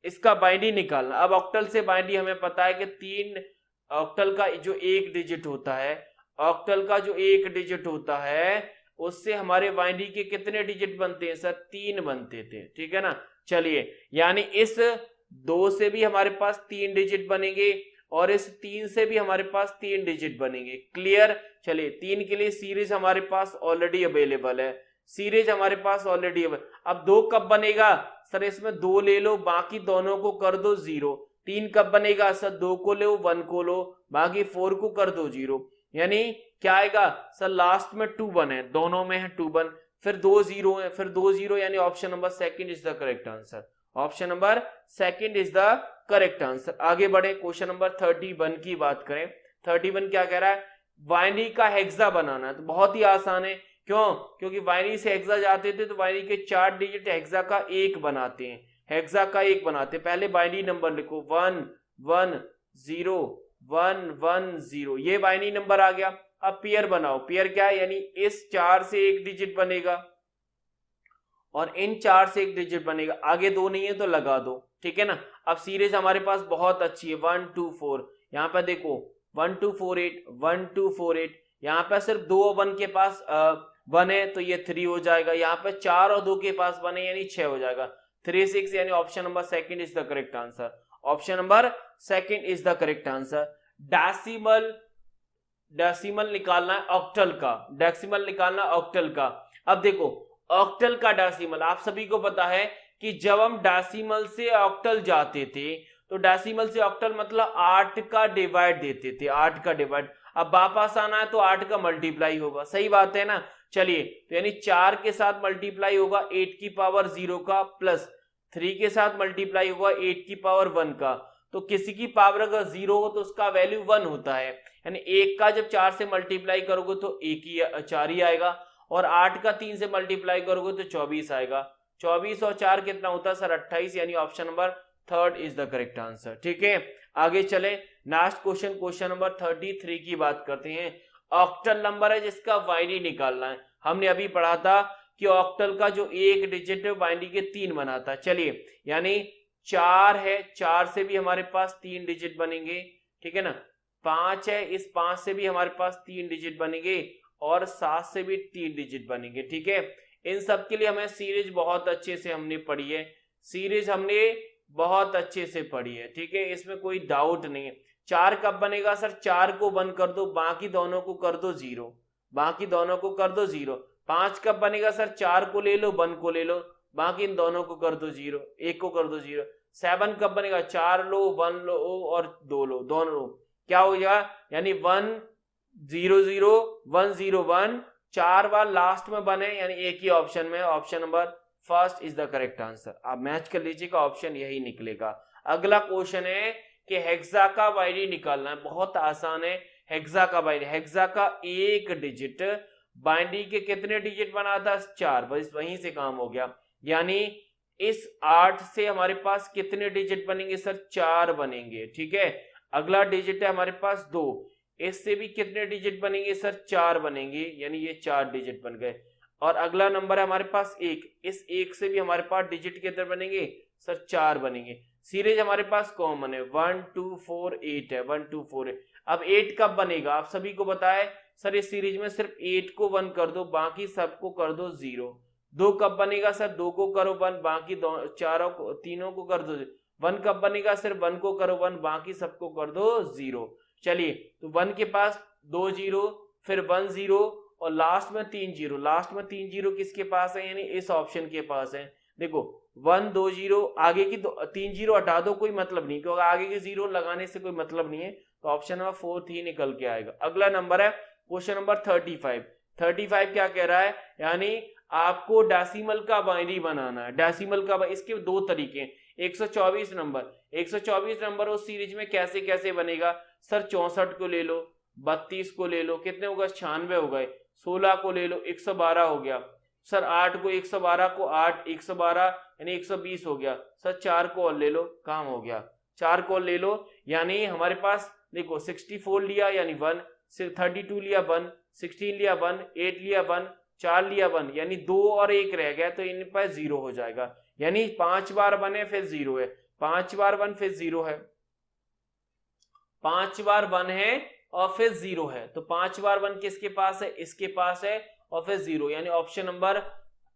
इसका बाइनरी निकालना। अब ऑक्टल से बाइनरी हमें पता है कि 3 ऑक्टल का जो एक डिजिट होता है, ऑक्टल का जो एक डिजिट होता है उससे हमारे बाइनरी के कितने डिजिट बनते हैं सर, 3 बनते थे, ठीक है ना। चलिए यानी इस 2 से भी हमारे पास 3 डिजिट बनेंगे और इस 3 से भी हमारे पास 3 डिजिट बनेंगे, क्लियर। चलिए 3 के लिए सीरीज हमारे पास ऑलरेडी अवेलेबल है, सीरीज हमारे पास ऑलरेडी अवेलेबल। अब 2 कब बनेगा सर, इसमें 2 ले लो, बाकी दोनों को कर दो 0। 3 कब बनेगा सर, 2 को लो 1 को लो, बाकी 4 को कर दो 0, यानी क्या आएगा सर लास्ट में 2 बने, दोनों में है 2 बन, फिर 2 0 है, फिर 2 0, यानी option number second is the correct answer. Option number second is the correct answer. आगे बढ़े, क्वेश्चन नंबर 31 की बात करें। 31 क्या कह रहा है, बाइनरी का हेक्सा बनाना है। तो बहुत ही आसान है, क्यों, क्योंकि बाइनरी से हेक्सा जाते थे तो बाइनरी के 4 डिजिट हेक्सा का 1 बनाते हैं, हेक्सा का 1 बनाते हैं। पहले बाइनरी नंबर लिखो 1 1 0 1 1 0, ये बाइनरी नंबर आ गया। अब पेयर बनाओ, पेयर क्या है, यानी इस 4 से 1 डिजिट बनेगा और इन 4 से 1 डिजिट बनेगा, आगे 2 नहीं है तो लगा दो, ठीक है ना। अब सीरीज हमारे पास बहुत अच्छी है 1 2 4, यहाँ पर देखो 1 2 4 8 1 2 4 8, यहाँ पर सिर्फ 2 और 1 के पास बने तो ये 3 हो जाएगा, यहाँ पे 4 और 2 के पास बने यानी 6 हो जाएगा, 3 6, यानी option number second is the correct answer. Option number second is the correct answer. Decimal निकालना है ऑक्टल का, डेसिमल निकालना ऑक्टल का। अब देखो ऑक्टल का डेसिमल आप सभी को पता है कि जब हम डेसिमल से ऑक्टल जाते थे तो डेसिमल से ऑक्टल मतलब 8 का डिवाइड देते थे, 8 का डिवाइड। अब वापस आना है तो 8 का मल्टीप्लाई होगा, सही बात है ना। चलिए तो यानी 4 के साथ मल्टीप्लाई होगा 8 की पावर 0 का, प्लस 3 के साथ मल्टीप्लाई होगा 8 की पावर 1 का। तो किसी की पावर अगर 0 हो तो उसका वैल्यू 1 होता है, यानी 1 का जब 4 से मल्टीप्लाई करोगे तो 4 ही आएगा, और 8 का 3 से मल्टीप्लाई करोगे तो 24 आएगा। 24 और 4 कितना होता है सर 28, यानी option number third is the correct answer, ठीक है। आगे चले, लास्ट क्वेश्चन, क्वेश्चन नंबर 33 की बात करते हैं। ऑक्टल नंबर है जिसका बाइनरी निकालना है। हमने अभी पढ़ा था कि ऑक्टल का जो एक डिजिट है बाइनरी के 3 बनाता है। चलिए यानी 4 है, 4 से भी हमारे पास 3 डिजिट बनेंगे, ठीक है ना। 5 है, इस 5 से भी हमारे पास 3 डिजिट बनेंगे और 7 से भी 3 डिजिट बनेंगे, ठीक है। इन सब के लिए हमें सीरीज बहुत अच्छे से हमने पढ़ी है, सीरीज हमने बहुत अच्छे से पढ़ी है, ठीक है, इसमें कोई डाउट नहीं है। 4 कब बनेगा सर, 4 को 1 कर दो, बाकी दोनों को कर दो 0, बाकी दोनों को कर दो 0। 5 कब बनेगा सर, 4 को ले लो 1 को ले लो, बाकी इन दोनों को कर दो 0, 1 को कर दो 0। 7 कब बनेगा, 4 लो 1 लो और 2 लो, दोनों लो, क्या हो जाएगा, यानी 1 0 0 1 0 1, 4 बार लास्ट में बने, यानी एक ही ऑप्शन में, option number first is the correct answer. आप मैच कर लीजिएगा, ऑप्शन यही निकलेगा। अगला क्वेश्चन है कि हेक्सा का बाइनरी निकालना है, बहुत आसान है। हेक्सा का बाइनरी, हेक्सा का एक डिजिट बाइनरी के कितने डिजिट बनाता है, 4, बस वहीं से काम हो गया। यानी इस 8 से हमारे पास कितने डिजिट बनेंगे सर, 4 बनेंगे, ठीक है। अगला डिजिट है हमारे पास 2, इससे भी कितने डिजिट बनेंगे सर, 4 बनेंगे, यानी ये 4 डिजिट बन गए। और अगला नंबर है हमारे पास 1, इस 1 से भी हमारे पास डिजिट कितने बनेंगे सर, 4 बनेंगे। सीरीज हमारे पास कॉमन है 1 2 4 8 है, 1 2 4 8। अब 8 कब बनेगा, आप सभी को पता है सर, इस सीरीज में सिर्फ 8 को 1 कर दो, बाकी सबको कर दो 0। 2 कब बनेगा सर, 2 को करो 1, बाकी चारों को, तीनों को कर दो 1। कब बनेगा, सिर्फ 1 को करो 1, बाकी सबको कर दो 0। चलिए तो 1 के पास 2 0, फिर 1 0 और लास्ट में 3 0, लास्ट में 3 0 किसके पास है, यानी इस ऑप्शन के पास है। देखो 1 2 0, आगे की 3 0 हटा दो, कोई मतलब नहीं, क्योंकि आगे के 0 लगाने से कोई मतलब नहीं है, तो ऑप्शन नंबर 4 ही निकल के आएगा। अगला नंबर है क्वेश्चन नंबर 35। 35 क्या कह रहा है, यानी आपको डेसिमल का बाइनरी बनाना है। डेसिमल का इसके दो तरीके हैं। 124 नंबर उस सीरीज में कैसे कैसे बनेगा सर, 64 को ले लो, 32 को ले लो, कितने होगा 96 हो गए, 16 को ले लो 112 हो गया सर, 8 को 112 को 8 112 यानी 120 हो गया सर, 4 को और ले लो, काम हो गया, 4 को और ले लो, यानी हमारे पास देखो 64 लिया यानी 1, 32 लिया 1, 16 लिया 1, 8 लिया 1, 4 लिया 1, यानी 2 और 1 रह गया तो इन पर 0 हो जाएगा, यानी 5 बार 1 है फिर 0 है, 5 बार 1 फिर 0 है, 5 बार 1 है और फिर 0 है, तो 5 बार 1 किसके पास है, इसके पास है और फिर 0, यानी option number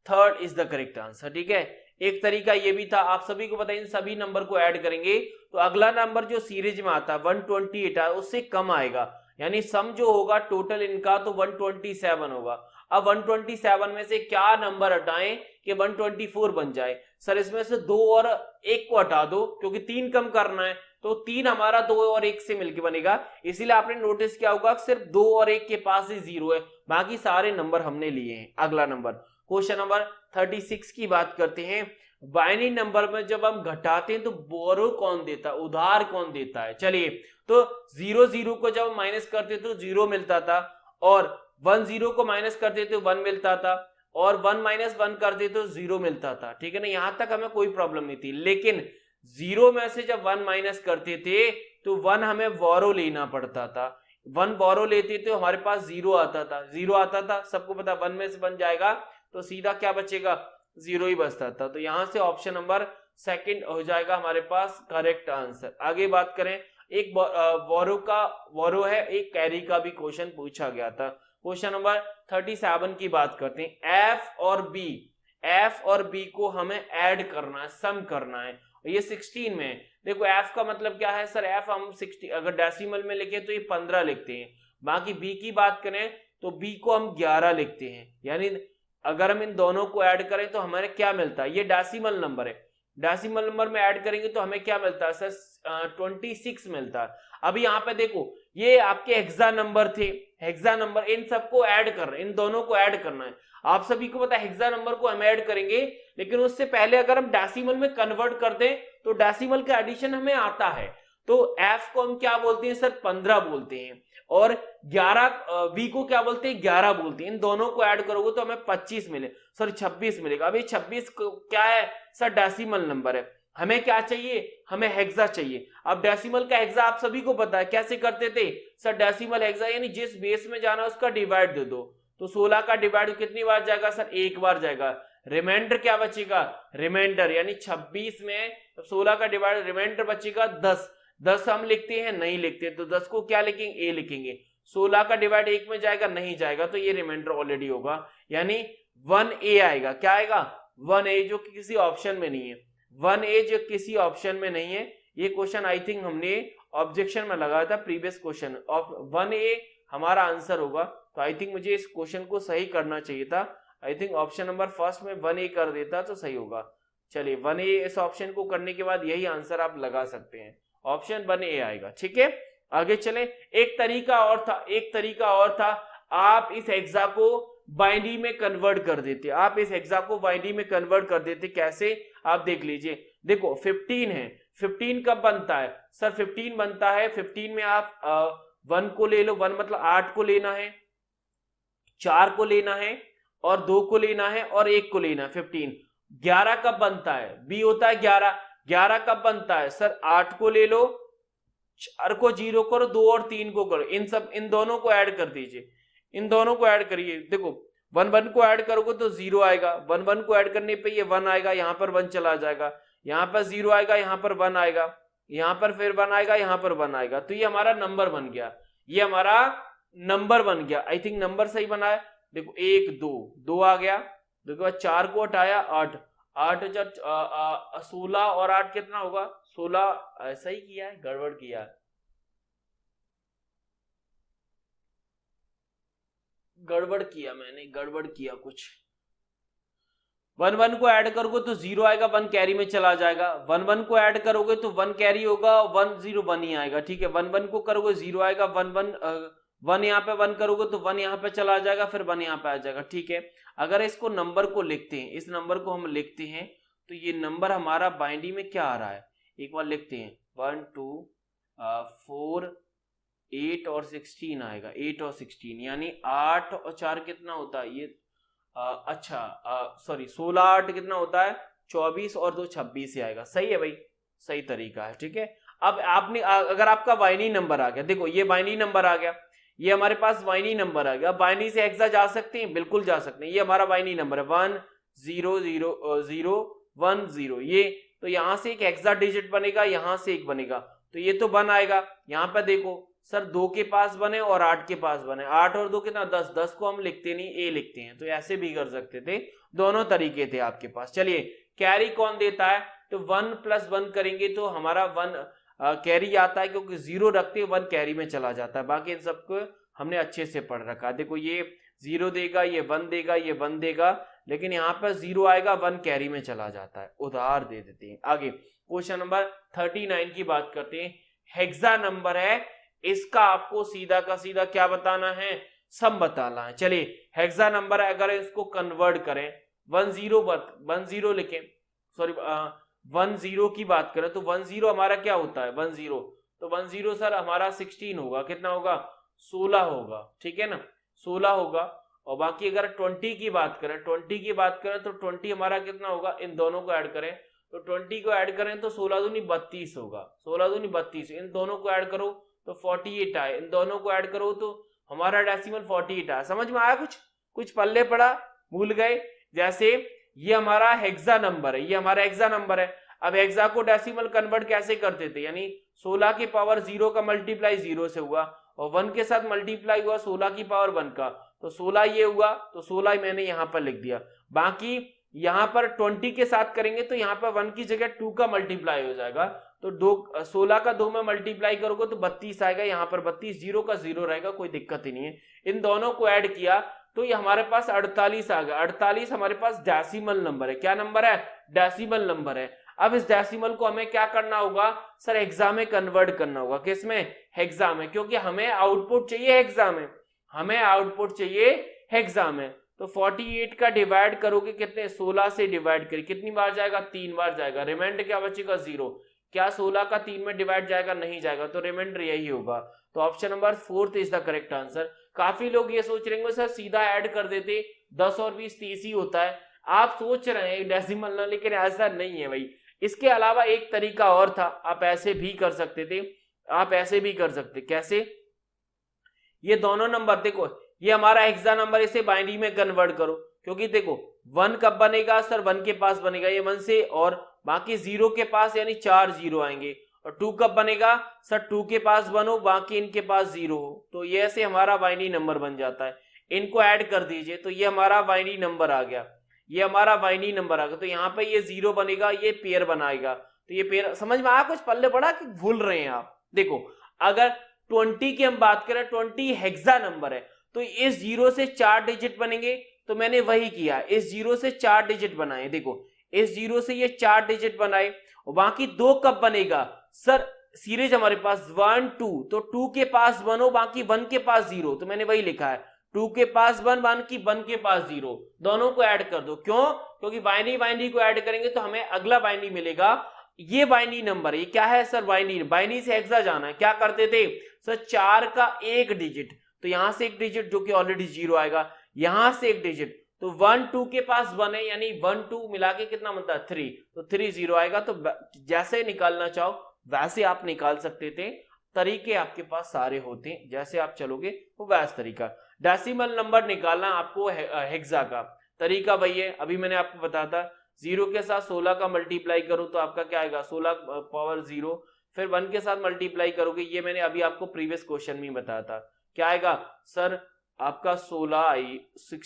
3 is the correct answer. ठीक है, एक तरीका ये भी था, आप सभी को पता है इन सभी नंबर को ऐड करेंगे तो अगला नंबर जो सीरीज में आता है 128 है उससे कम आएगा, यानी सम जो होगा टोटल इनका तो 127 होगा। अब 127 में से क्या नंबर हटाएं कि 124 बन जाए, सर इसमें से 2 और 1 को हटा दो क्योंकि 3 कम करना है, तो 3 हमारा 2 और 1 से मिलकर बनेगा, इसीलिए आपने नोटिस किया होगा सिर्फ 2 और 1 के पास ही 0 है, बाकी सारे नंबर हमने लिए हैं। अगला नंबर क्वेश्चन नंबर 36 की बात करते हैं। बाइनरी नंबर में जब हम घटाते हैं तो बोरो कौन देता है, उधार कौन देता है, चलिए तो 0 0 को जब माइनस करते तो 0 मिलता था, और 1 0 को माइनस करते तो 1 मिलता था, और 1 माइनस 1 करते तो 0 मिलता था। ठीक है ना, यहां तक हमें कोई प्रॉब्लम नहीं थी, लेकिन 0 में से जब 1 माइनस करते थे तो 1 हमें बोरो लेना पड़ता था, 1 बोरो लेते तो हमारे पास 0 आता था, 0 आता था, सबको पता 1 में से बन जाएगा तो सीधा क्या बचेगा 0 ही बचता था, तो यहां से ऑप्शन नंबर 2 हो जाएगा हमारे पास करेक्ट आंसर। आगे बात करें, एक बोरो है, एक कैरी का भी क्वेश्चन पूछा गया था। क्वेश्चन नंबर 37 की बात करते हैं। एफ और बी को हमें ऐड करना है, सम करना है, ये 16 में है। देखो एफ का मतलब क्या है सर, एफ हम 60 अगर डेसिमल में लिखे तो ये 15 लिखते हैं, बाकी बी की बात करें तो बी को हम 11 लिखते हैं, यानी अगर हम इन दोनों को ऐड करें तो हमें क्या मिलता है, ये डेसिमल नंबर है, डेसिमल नंबर में ऐड करेंगे तो हमें क्या मिलता है सर 26 मिलता है। अभी यहाँ पे देखो ये आपके हेक्सा नंबर थे, हेक्सा नंबर, इन सबको ऐड कर रहे हैं, इन दोनों को ऐड करना है, आप सभी को पता है हेक्सा नंबर को हम ऐड करेंगे, लेकिन उससे पहले अगर हम डेसिमल में कन्वर्ट कर दें तो डेसिमल का एडिशन हमें आता है, तो एफ को हम क्या बोलते हैं सर 15 बोलते हैं, और 11 वी को क्या बोलते हैं 11 बोलते हैं, इन दोनों को ऐड करोगे तो हमें 25 मिले, सॉरी 26 मिलेगा। अभी 26 क्या है सर डेसिमल नंबर है, हमें क्या चाहिए, हमें हेक्सा चाहिए। अब डेसिमल का हेक्सा आप सभी को पता है, कैसे करते थे सर, डेसिमल हेक्सा यानी जिस बेस में जाना उसका डिवाइड दे दो, तो 16 का डिवाइड कितनी बार जाएगा सर, एक बार जाएगा, रिमाइंडर क्या बचेगा, रिमाइंडर यानी 26 में 16 का डिवाइड रिमाइंडर बचेगा 10, 10 हम लिखते हैं नहीं लिखते, तो 10 को क्या लिखेंगे ए लिखेंगे, 16 का डिवाइड 1 में जाएगा नहीं जाएगा, तो ये रिमाइंडर ऑलरेडी होगा, यानी 1A आएगा, क्या आएगा 1A, जो कि किसी ऑप्शन में नहीं है, 1A जो किसी ऑप्शन में नहीं है। ये क्वेश्चन आई थिंक हमने ऑब्जेक्शन में लगाया था प्रीवियस क्वेश्चन, 1A हमारा आंसर होगा, तो आई थिंक मुझे इस क्वेश्चन को सही करना चाहिए था, I think option number first में 1A कर देता तो सही होगा। चलिए 1A इस ऑप्शन को करने के बाद यही आंसर आप लगा सकते हैं, ऑप्शन 1A आएगा। ठीक है, आगे चले। एक तरीका और था, आप इस हेक्सा को बाइनरी में कन्वर्ट कर देते, आप इस हेक्सा को बाइनरी में कन्वर्ट कर देते, कैसे आप देख लीजिए। देखो 15 है, 15 कब बनता है सर, 15 बनता है, 15 में आप 1 को ले लो, 1 मतलब 8 को लेना है, 4 को लेना है, और 2 को लेना है, और 1 को लेना है, 15। 11 कब बनता है, बी होता है 11, 11 कब बनता है सर, 8 को ले लो, 4 को 0 करो, 2 और 3 को करो, इन दोनों को ऐड कर दीजिए, इन दोनों को ऐड करिए। देखो 1 1 को ऐड करोगे तो 0 आएगा, 1 1 को ऐड करने पे ये 1 आएगा, यहाँ पर 1 चला जाएगा, यहाँ पर 0 आएगा, यहाँ पर 1 आएगा, यहाँ पर फिर 1 आएगा, यहाँ पर 1 आएगा, तो ये हमारा नंबर बन गया, ये हमारा नंबर बन गया। आई थिंक नंबर सही बना है। देखो 1 2 2 आ गया, देखो 4 को हटाया 8 8 16 और 8 कितना होगा 16, ऐसा ही किया है, गड़बड़ किया है, गड़बड़ किया कुछ। 1 1 को ऐड करोगे तो 0 आएगा, 1 कैरी में चला जाएगा, 1 1 को ऐड करोगे तो 1 कैरी होगा, 1 0 1 ही आएगा। ठीक है, 1 1 को करोगे 0 आएगा, 1 1 1 यहाँ पे 1 करोगे तो 1 यहाँ पे चला जाएगा, फिर 1 यहाँ पे आ जाएगा। ठीक है, अगर इसको नंबर को लिखते हैं, इस नंबर को हम लिखते हैं तो ये नंबर हमारा बाइनरी में क्या आ रहा है, एक बार लिखते हैं 1 2 4 8 और 16 आएगा, 8 और 16 यानी 8 और 4 कितना होता है ये सॉरी 16 8 कितना होता है 24 और 2 26 से आएगा। सही है भाई, सही तरीका है। ठीक है, अब आपने अगर आपका बाइनरी नंबर आ गया, देखो ये बाइनरी नंबर आ गया, ये हमारे पास बाइनरी नंबर आ गया। बाइनरी से हेक्सा जा सकते हैं, बिल्कुल जा सकते हैं। ये हमारा बाइनरी नंबर है 1 0 0 0 1 0, ये तो यहां से एक हेक्सा डिजिट बनेगा, यहां से एक बनेगा, तो ये तो 1 आएगा। यहां पर देखो सर 2 के पास बने और 8 के पास बने, 8 और 2 कितना 10, 10 को हम लिखते नहीं, ए लिखते हैं, तो ऐसे भी कर सकते थे, दोनों तरीके थे आपके पास। चलिए कैरी कौन देता है, तो 1 + 1 करेंगे तो हमारा 1 कैरी आता है, क्योंकि 0 रखते 1 कैरी में चला जाता है। बाकी इन सबको हमने अच्छे से पढ़ रखा। देखो ये 0 देगा, ये 1 देगा, ये 1 देगा, लेकिन यहाँ पर 0 आएगा, 1 कैरी में चला जाता है। उधार दे देते हैं। आगे क्वेश्चन नंबर 39 की बात करते हैं। हेक्सा नंबर है, इसका आपको सीधा का सीधा क्या बताना है, सम बताना है। चलिए हेक्सा नंबर है, अगर इसको कन्वर्ट करें 10 लिखें, सॉरी 10 की बात करें तो 10 हमारा क्या होता है 10, तो 10 सर हमारा 16 होगा, कितना होगा 16 होगा। ठीक है ना, 16 होगा। और बाकी अगर 20 की बात करें, 20 की बात करें तो 20 हमारा कितना होगा, इन दोनों को ऐड करें तो 20 को ऐड करें तो 16 दूनी 32 होगा, 16 दूनी 32, इन दोनों को ऐड करो तो 48 आए, इन दोनों को ऐड करो तो हमारा डेसिमल 48 आया। समझ में आया, कुछ पल्ले पड़ा, भूल गए। जैसे ये हमारा हेक्सा नंबर है, ये हमारा हेक्सा नंबर है। अब हेक्सा को डेसिमल कन्वर्ट कैसे करते थे, यानी 16 की पावर 0 का मल्टीप्लाई 0 से हुआ और 1 के साथ मल्टीप्लाई हुआ 16 की पावर 1 का, तो 16 ये हुआ, तो 16 मैंने यहां पर लिख दिया। बाकी यहां पर 20 के साथ करेंगे तो यहां पर 1 की जगह 2 का मल्टीप्लाई हो जाएगा, तो 16 का 2 में मल्टीप्लाई करोगे तो 32 आएगा, यहाँ पर 32, 0 का 0 रहेगा, कोई दिक्कत ही नहीं है। इन दोनों को ऐड किया तो ये हमारे पास 48 आ गया। 48 हमारे पास डेसिमल नंबर है। क्या नंबर है, डेसिमल नंबर है। अब इस डेसिमल को हमें क्या करना होगा सर, हेक्सा में कन्वर्ट करना होगा। किसमें, हेक्सा में, क्योंकि हमें आउटपुट चाहिए हेक्सा में, हमें आउटपुट चाहिए हेक्सा में। तो 48 का डिवाइड करोगे कितने, 16 से डिवाइड करिए, कितनी बार जाएगा, 3 बार जाएगा। रिमाइंडर क्या बचेगा 0। क्या 16 का 3 में डिवाइड जाएगा, नहीं जाएगा, तो रिमाइंडर यही होगा। तो option number 4 is the correct answer. काफी लोग ये सोच रहे हैं सर सीधा ऐड कर देते, 10 और 20 30 ही होता है। आप सोच रहे हैं डेसिमल ना, लेकिन ऐसा नहीं है भाई। इसके अलावा एक तरीका और था, आप ऐसे भी कर सकते थे, आप ऐसे भी कर सकते। कैसे, ये दोनों नंबर देखो, ये हमारा हेक्सा नंबर, इसे बाइनरी में कन्वर्ट करो, क्योंकि देखो 1 कब बनेगा सर, 1 के पास बनेगा, ये 1 से, और बाकी 0 के पास यानी 4 0 आएंगे। और 2 कब बनेगा सर, 2 के पास 1 हो, बाकी इनके पास 0 हो, तो ये ऐसे हमारा बाइनरी नंबर बन जाता है। इनको ऐड कर दीजिए तो ये हमारा बाइनरी नंबर आ गया, ये हमारा बाइनरी नंबर आ गया। तो यहाँ पे ये 0 बनेगा, ये पेयर बनाएगा, तो ये पेयर। समझ में आया, कुछ पल्ले पड़ा कि भूल रहे हैं आप। देखो अगर 20 की हम बात करें, 20 हेक्सा नंबर है, तो इस 0 से 4 डिजिट बनेंगे, तो मैंने वही किया, इस 0 से 4 डिजिट बनाए। देखो इस 0 से ये 4 डिजिट बनाए, और बाकी 2 कब बनेगा सर, सीरीज हमारे पास 1 2, तो 2 के पास 1 हो, बाकी 1 के पास 0, तो मैंने वही लिखा है 2 के पास 1, बाकी 1 के पास 0, दोनों को ऐड कर दो। क्यों, क्योंकि बाइनरी को ऐड करेंगे तो हमें अगला बाइनरी मिलेगा। ये बाइनरी नंबर, ये क्या है सर, बाइनरी से हेक्सा जाना है। क्या करते थे सर, 4 का 1 डिजिट, तो यहां से 1 डिजिट जो कि ऑलरेडी 0 आएगा, यहां से 1 डिजिट, तो 1 2 के पास 1 है, यानी 1 2 मिला के कितना बनता है 3, तो 3 0 आएगा। तो जैसे निकालना चाहो वैसे आप निकाल सकते थे, तरीके आपके पास सारे होते हैं, जैसे आप चलोगे वो वैसा तरीका। डेसिमल नंबर निकालना आपको हेक्सा का तरीका वही है, अभी मैंने आपको बताया था। 0 के साथ 16 का मल्टीप्लाई करो तो आपका क्या आएगा 16 पावर 0, फिर 1 के साथ मल्टीप्लाई करोगे, ये मैंने अभी आपको प्रीवियस क्वेश्चन में बताया था। क्या आएगा सर, आपका 16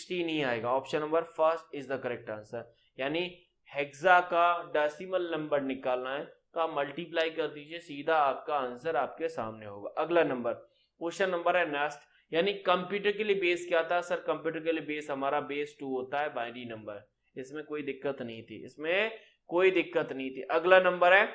ही आएगा। Option number first is the correct answer. यानी हेक्सा का डेसिमल नंबर निकालना है तो आप मल्टीप्लाई कर दीजिए, सीधा आपका आंसर आपके सामने होगा। अगला नंबर, क्वेश्चन नंबर है नेक्स्ट, यानी कंप्यूटर के लिए बेस क्या था सर, कंप्यूटर के लिए बेस हमारा बेस 2 होता है, बाइनरी नंबर, इसमें कोई दिक्कत नहीं थी, इसमें कोई दिक्कत नहीं थी। अगला नंबर है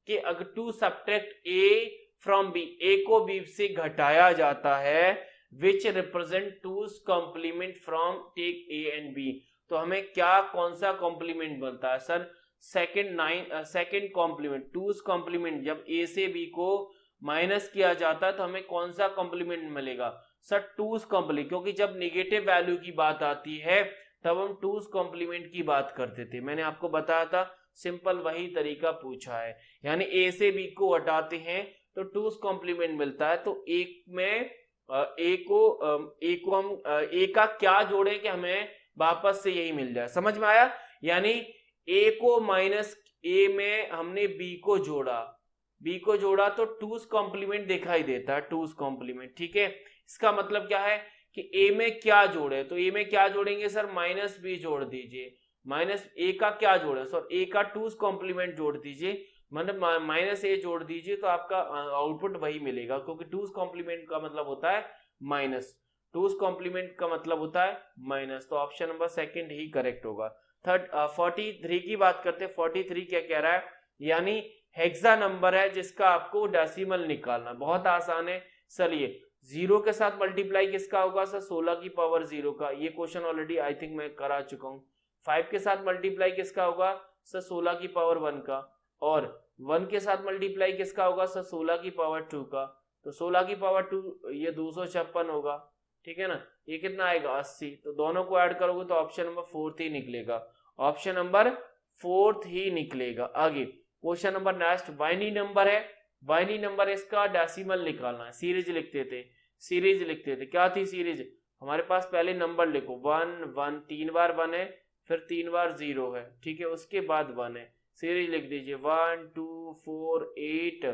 कि अगर to subtract A from B, A को बी से घटाया जाता है, which represent two's complement from take A and B. तो हमें क्या कौन सा कॉम्प्लीमेंट बनता है sir, second complement, two's complement. जब ए से बी को माइनस किया जाता है तो हमें कौन सा कॉम्प्लीमेंट मिलेगा सर, टूज कॉम्प्लीमेंट, क्योंकि जब निगेटिव वैल्यू की बात आती है तब हम टूज कॉम्प्लीमेंट की बात करते थे। मैंने आपको बताया था, सिंपल वही तरीका पूछा है, यानी ए से बी को हटाते हैं तो टूज कॉम्प्लीमेंट मिलता है। तो एक में ए को हम ए का क्या जोड़े कि हमें वापस से यही मिल जाए, समझ में आया। यानी ए को माइनस ए में हमने बी को जोड़ा तो टूज कॉम्प्लीमेंट दिखाई देता है, टूज कॉम्प्लीमेंट, ठीक है। इसका मतलब क्या है कि ए में क्या जोड़े, तो ए में क्या जोड़ेंगे सर, माइनस बी जोड़ दीजिए, माइनस ए का क्या जोड़े सर, ए का टूज कॉम्प्लीमेंट जोड़ दीजिए, मतलब माइनस ए जोड़ दीजिए, तो आपका आउटपुट वही मिलेगा, क्योंकि टूज कॉम्प्लीमेंट का मतलब होता है माइनस, टूज कॉम्प्लीमेंट का मतलब होता है माइनस। तो ऑप्शन नंबर सेकंड ही करेक्ट होगा। 43 की बात करते हैं। 43 क्या कह रहा है, यानी हेक्सा नंबर है जिसका आपको डेसिमल निकालना, बहुत आसान है। चलिए, 0 के साथ मल्टीप्लाई किसका होगा सर, 16 की पावर 0 का, ये क्वेश्चन ऑलरेडी आई थिंक मैं करा चुका हूँ। 5 के साथ मल्टीप्लाई किसका होगा सर, 16 की पावर 1 का, और 1 के साथ मल्टीप्लाई किसका होगा सर, 16 की पावर 2 का, तो 16 की पावर 2 ये 256 होगा, ठीक है ना। ये कितना आएगा 80, तो दोनों को ऐड करोगे तो ऑप्शन नंबर 4 ही निकलेगा, ऑप्शन नंबर 4 ही निकलेगा। आगे question number next, binary number है, बाइनरी नंबर इसका डेसिमल निकालना है। सीरीज लिखते थे, क्या थी सीरीज, हमारे पास पहले नंबर लिखो 1 1, 3 बार 1 है, फिर 3 बार 0 है, ठीक है, उसके बाद 1 है, सीरीज लिख दीजिए 1 2 4 8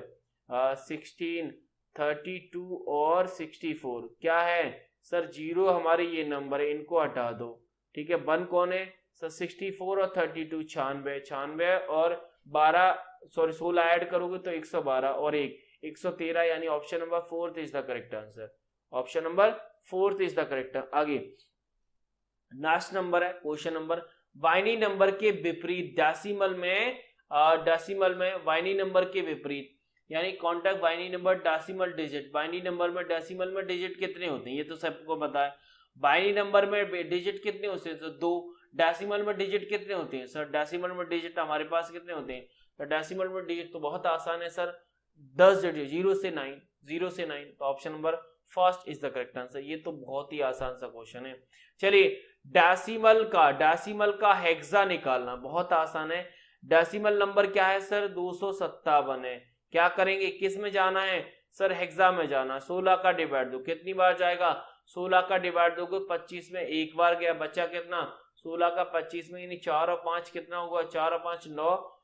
16 32 और 64। क्या है सर, 0 हमारे ये नंबर है, इनको हटा दो, ठीक है। 1 कौन है सर, 64 और 32 96 और 16 ऐड करोगे तो 112 और 113, यानी option number 4 is the correct answer, option number 4 is the correct. आगे नेक्स्ट नंबर है क्वेश्चन नंबर, बाइनरी नंबर के विपरीत डेसिमल में बाइनरी नंबर के विपरीत, यानी contact binary number decimal digit. Binary number में डेसिमल में डिजिट कितने होते हैं, ये तो सबको पता है। बाइनरी नंबर में डिजिट कितने होते हैं सर, 2। डेसिमल में डिजिट कितने होते हैं सर, डेसिमल में डिजिट हमारे पास कितने होते हैं, तो डेसिमल में डिजिट तो बहुत आसान है सर, 10 डिजिट, 0 से 9, तो option number first is the correct answer. ये तो बहुत ही आसान सा क्वेश्चन है। चलिए, डेसिमल का हेक्सा निकालना बहुत आसान है। डेसिमल नंबर क्या है सर, 257 है। क्या करेंगे, किस में जाना है सर, हेक्सा में जाना। 16 का डिवाइड दो, कितनी बार जाएगा, 16 का डिवाइड दोगे 25 में एक बार गया, बचा कितना 16 का 25 में, यानी 4 और 5 कितना होगा, 4 और 5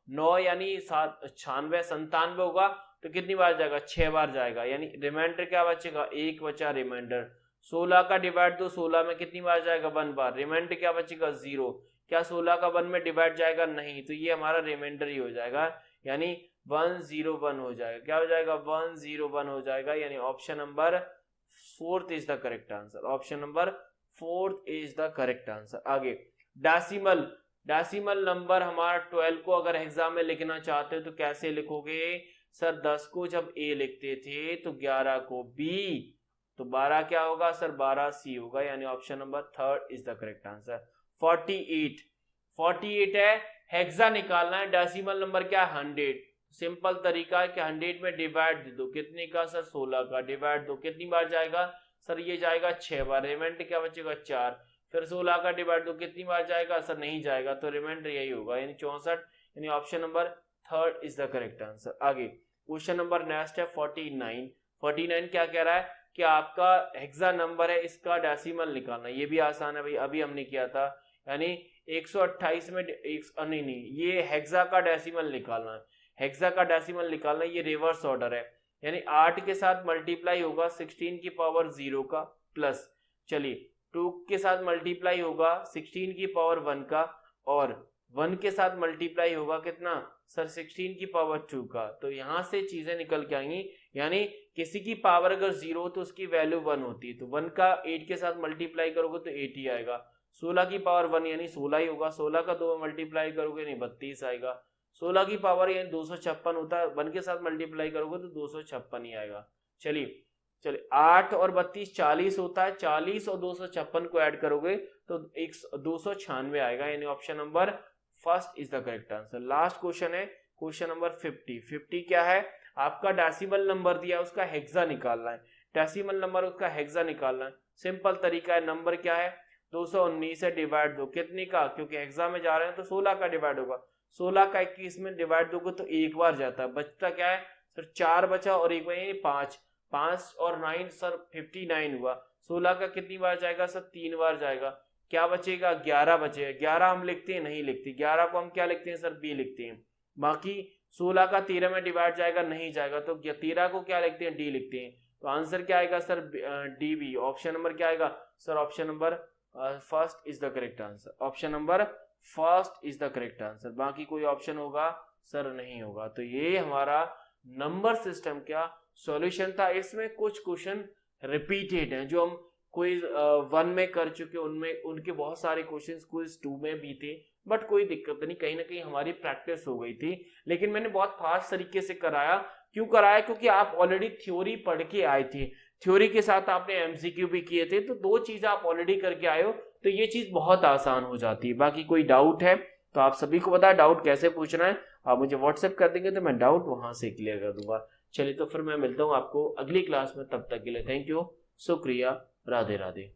9 यानी 97 होगा, तो कितनी बार जाएगा, 6 बार जाएगा, यानी रिमाइंडर क्या बचेगा, 1 बचा रिमाइंडर। 16 का डिवाइड दो 16 में, कितनी बार जाएगा, 1 बार, रिमाइंडर क्या बचेगा 0। क्या 16 का 1 में डिवाइड जाएगा, नहीं, तो ये हमारा रिमाइंडर ही हो जाएगा, यानी 101 हो जाएगा। क्या हो जाएगा, 101 हो जाएगा, यानी option number 4 is the correct answer, option number 4 is the correct answer. आगे डेसिमल नंबर हमारा 12 को अगर एग्जाम में लिखना चाहते हो तो कैसे लिखोगे सर, 10 को जब ए लिखते थे तो 11 को बी, तो 12 क्या होगा सर, 12 सी होगा, यानी option number 3 is the correct answer. 48 है, हेक्सा निकालना है, डेसिमल नंबर क्या है 100। सिंपल तरीका है कि 100 में डिवाइड दे दो, कितने का सर, 16 का, डिवाइड दो, कितनी बार जाएगा सर, ये जाएगा 6 बार, रिमाइंडर क्या बचेगा 4, फिर 16 का डिवाइड दो, कितनी बार जाएगा सर, नहीं जाएगा, तो रिमाइंडर यही होगा, यानी 64, यानी option number 3 is the correct answer. आगे क्वेश्चन नंबर नेक्स्ट है 49 क्या कह रहा है कि आपका हेक्सा नंबर है, इसका डेसिमल निकालना। ये भी आसान है भाई, अभी हमने किया था, यानी 128 में नहीं, ये हेक्सा का डेसिमल निकालना है, हेक्सा का डेसिमल निकालना, ये रिवर्स ऑर्डर है, यानी 8 के साथ मल्टीप्लाई होगा 16 की पावर 0 का, प्लस चलिए 2 के साथ मल्टीप्लाई होगा 16 की पावर 1 का, और 1 के साथ मल्टीप्लाई होगा कितना सर, 16 की पावर 2 का। तो यहां से चीजें निकल के आएंगी, यानी किसी की पावर अगर 0 हो तो उसकी वैल्यू 1 होती है, तो 1 का 8 के साथ मल्टीप्लाई करोगे तो 8 ही आएगा। 16 की पावर 1 यानी 16 ही होगा, 16 का 2 मल्टीप्लाई करोगे नहीं 32 आएगा। 16 की पावर यानी 256 होता है, 1 के साथ मल्टीप्लाई करोगे तो 256 ही आएगा। चलिए चलिए 8 और 32 40 होता है, 40 और 256 को ऐड करोगे तो 296 आएगा, यानी option number first is the correct answer. Last question है क्वेश्चन नंबर 50। 50 क्या है, आपका डेसिमल नंबर दिया है उसका हेक्सा निकालना है, डेसिमल नंबर उसका हेक्सा निकालना है। सिंपल तरीका है, नंबर क्या है 219 से डिवाइड दो, कितने का, क्योंकि हेक्सा में जा रहे हैं तो 16 का डिवाइड होगा, 16 का 21 में डिवाइड दोगे तो एक बार जाता है, बचता क्या है सर 4 बचा और एक बार 5, 5 और 9 सर 59 हुआ, 16 का कितनी बार जाएगा सर 3 बार जाएगा, क्या बचेगा 11 बचेगा। 11 हम लिखते हैं, नहीं लिखते, 11 को हम क्या लिखते हैं सर बी लिखते हैं। बाकी 16 का 13 में डिवाइड जाएगा, नहीं जाएगा, तो 13 को क्या लिखते हैं डी लिखते हैं। तो आंसर क्या आएगा sir D B, option number क्या आएगा sir option number first is the correct answer, option number first is the correct answer. बाकी कोई ऑप्शन होगा सर नहीं होगा। तो ये हमारा नंबर सिस्टम क्या सॉल्यूशन था। इसमें कुछ क्वेश्चन रिपीटेड हैं जो हम क्विज 1 में कर चुके, उनमें उनके बहुत सारे क्वेश्चंस क्विज 2 में भी थे, बट कोई दिक्कत नहीं, कहीं ना कहीं हमारी प्रैक्टिस हो गई थी। लेकिन मैंने बहुत फास्ट तरीके से कराया, क्यों कराया, क्योंकि आप ऑलरेडी थ्योरी पढ़ के आए थे, थ्योरी के साथ आपने एमसीक्यू भी किए थे, तो 2 चीज आप ऑलरेडी करके आए हो, तो ये चीज बहुत आसान हो जाती है। बाकी कोई डाउट है तो आप सभी को पता है डाउट कैसे पूछना है, आप मुझे व्हाट्सएप कर देंगे तो मैं डाउट वहां से क्लियर कर दूंगा। चलिए तो फिर मैं मिलता हूँ आपको अगली क्लास में, तब तक के लिए थैंक यू, शुक्रिया, राधे राधे।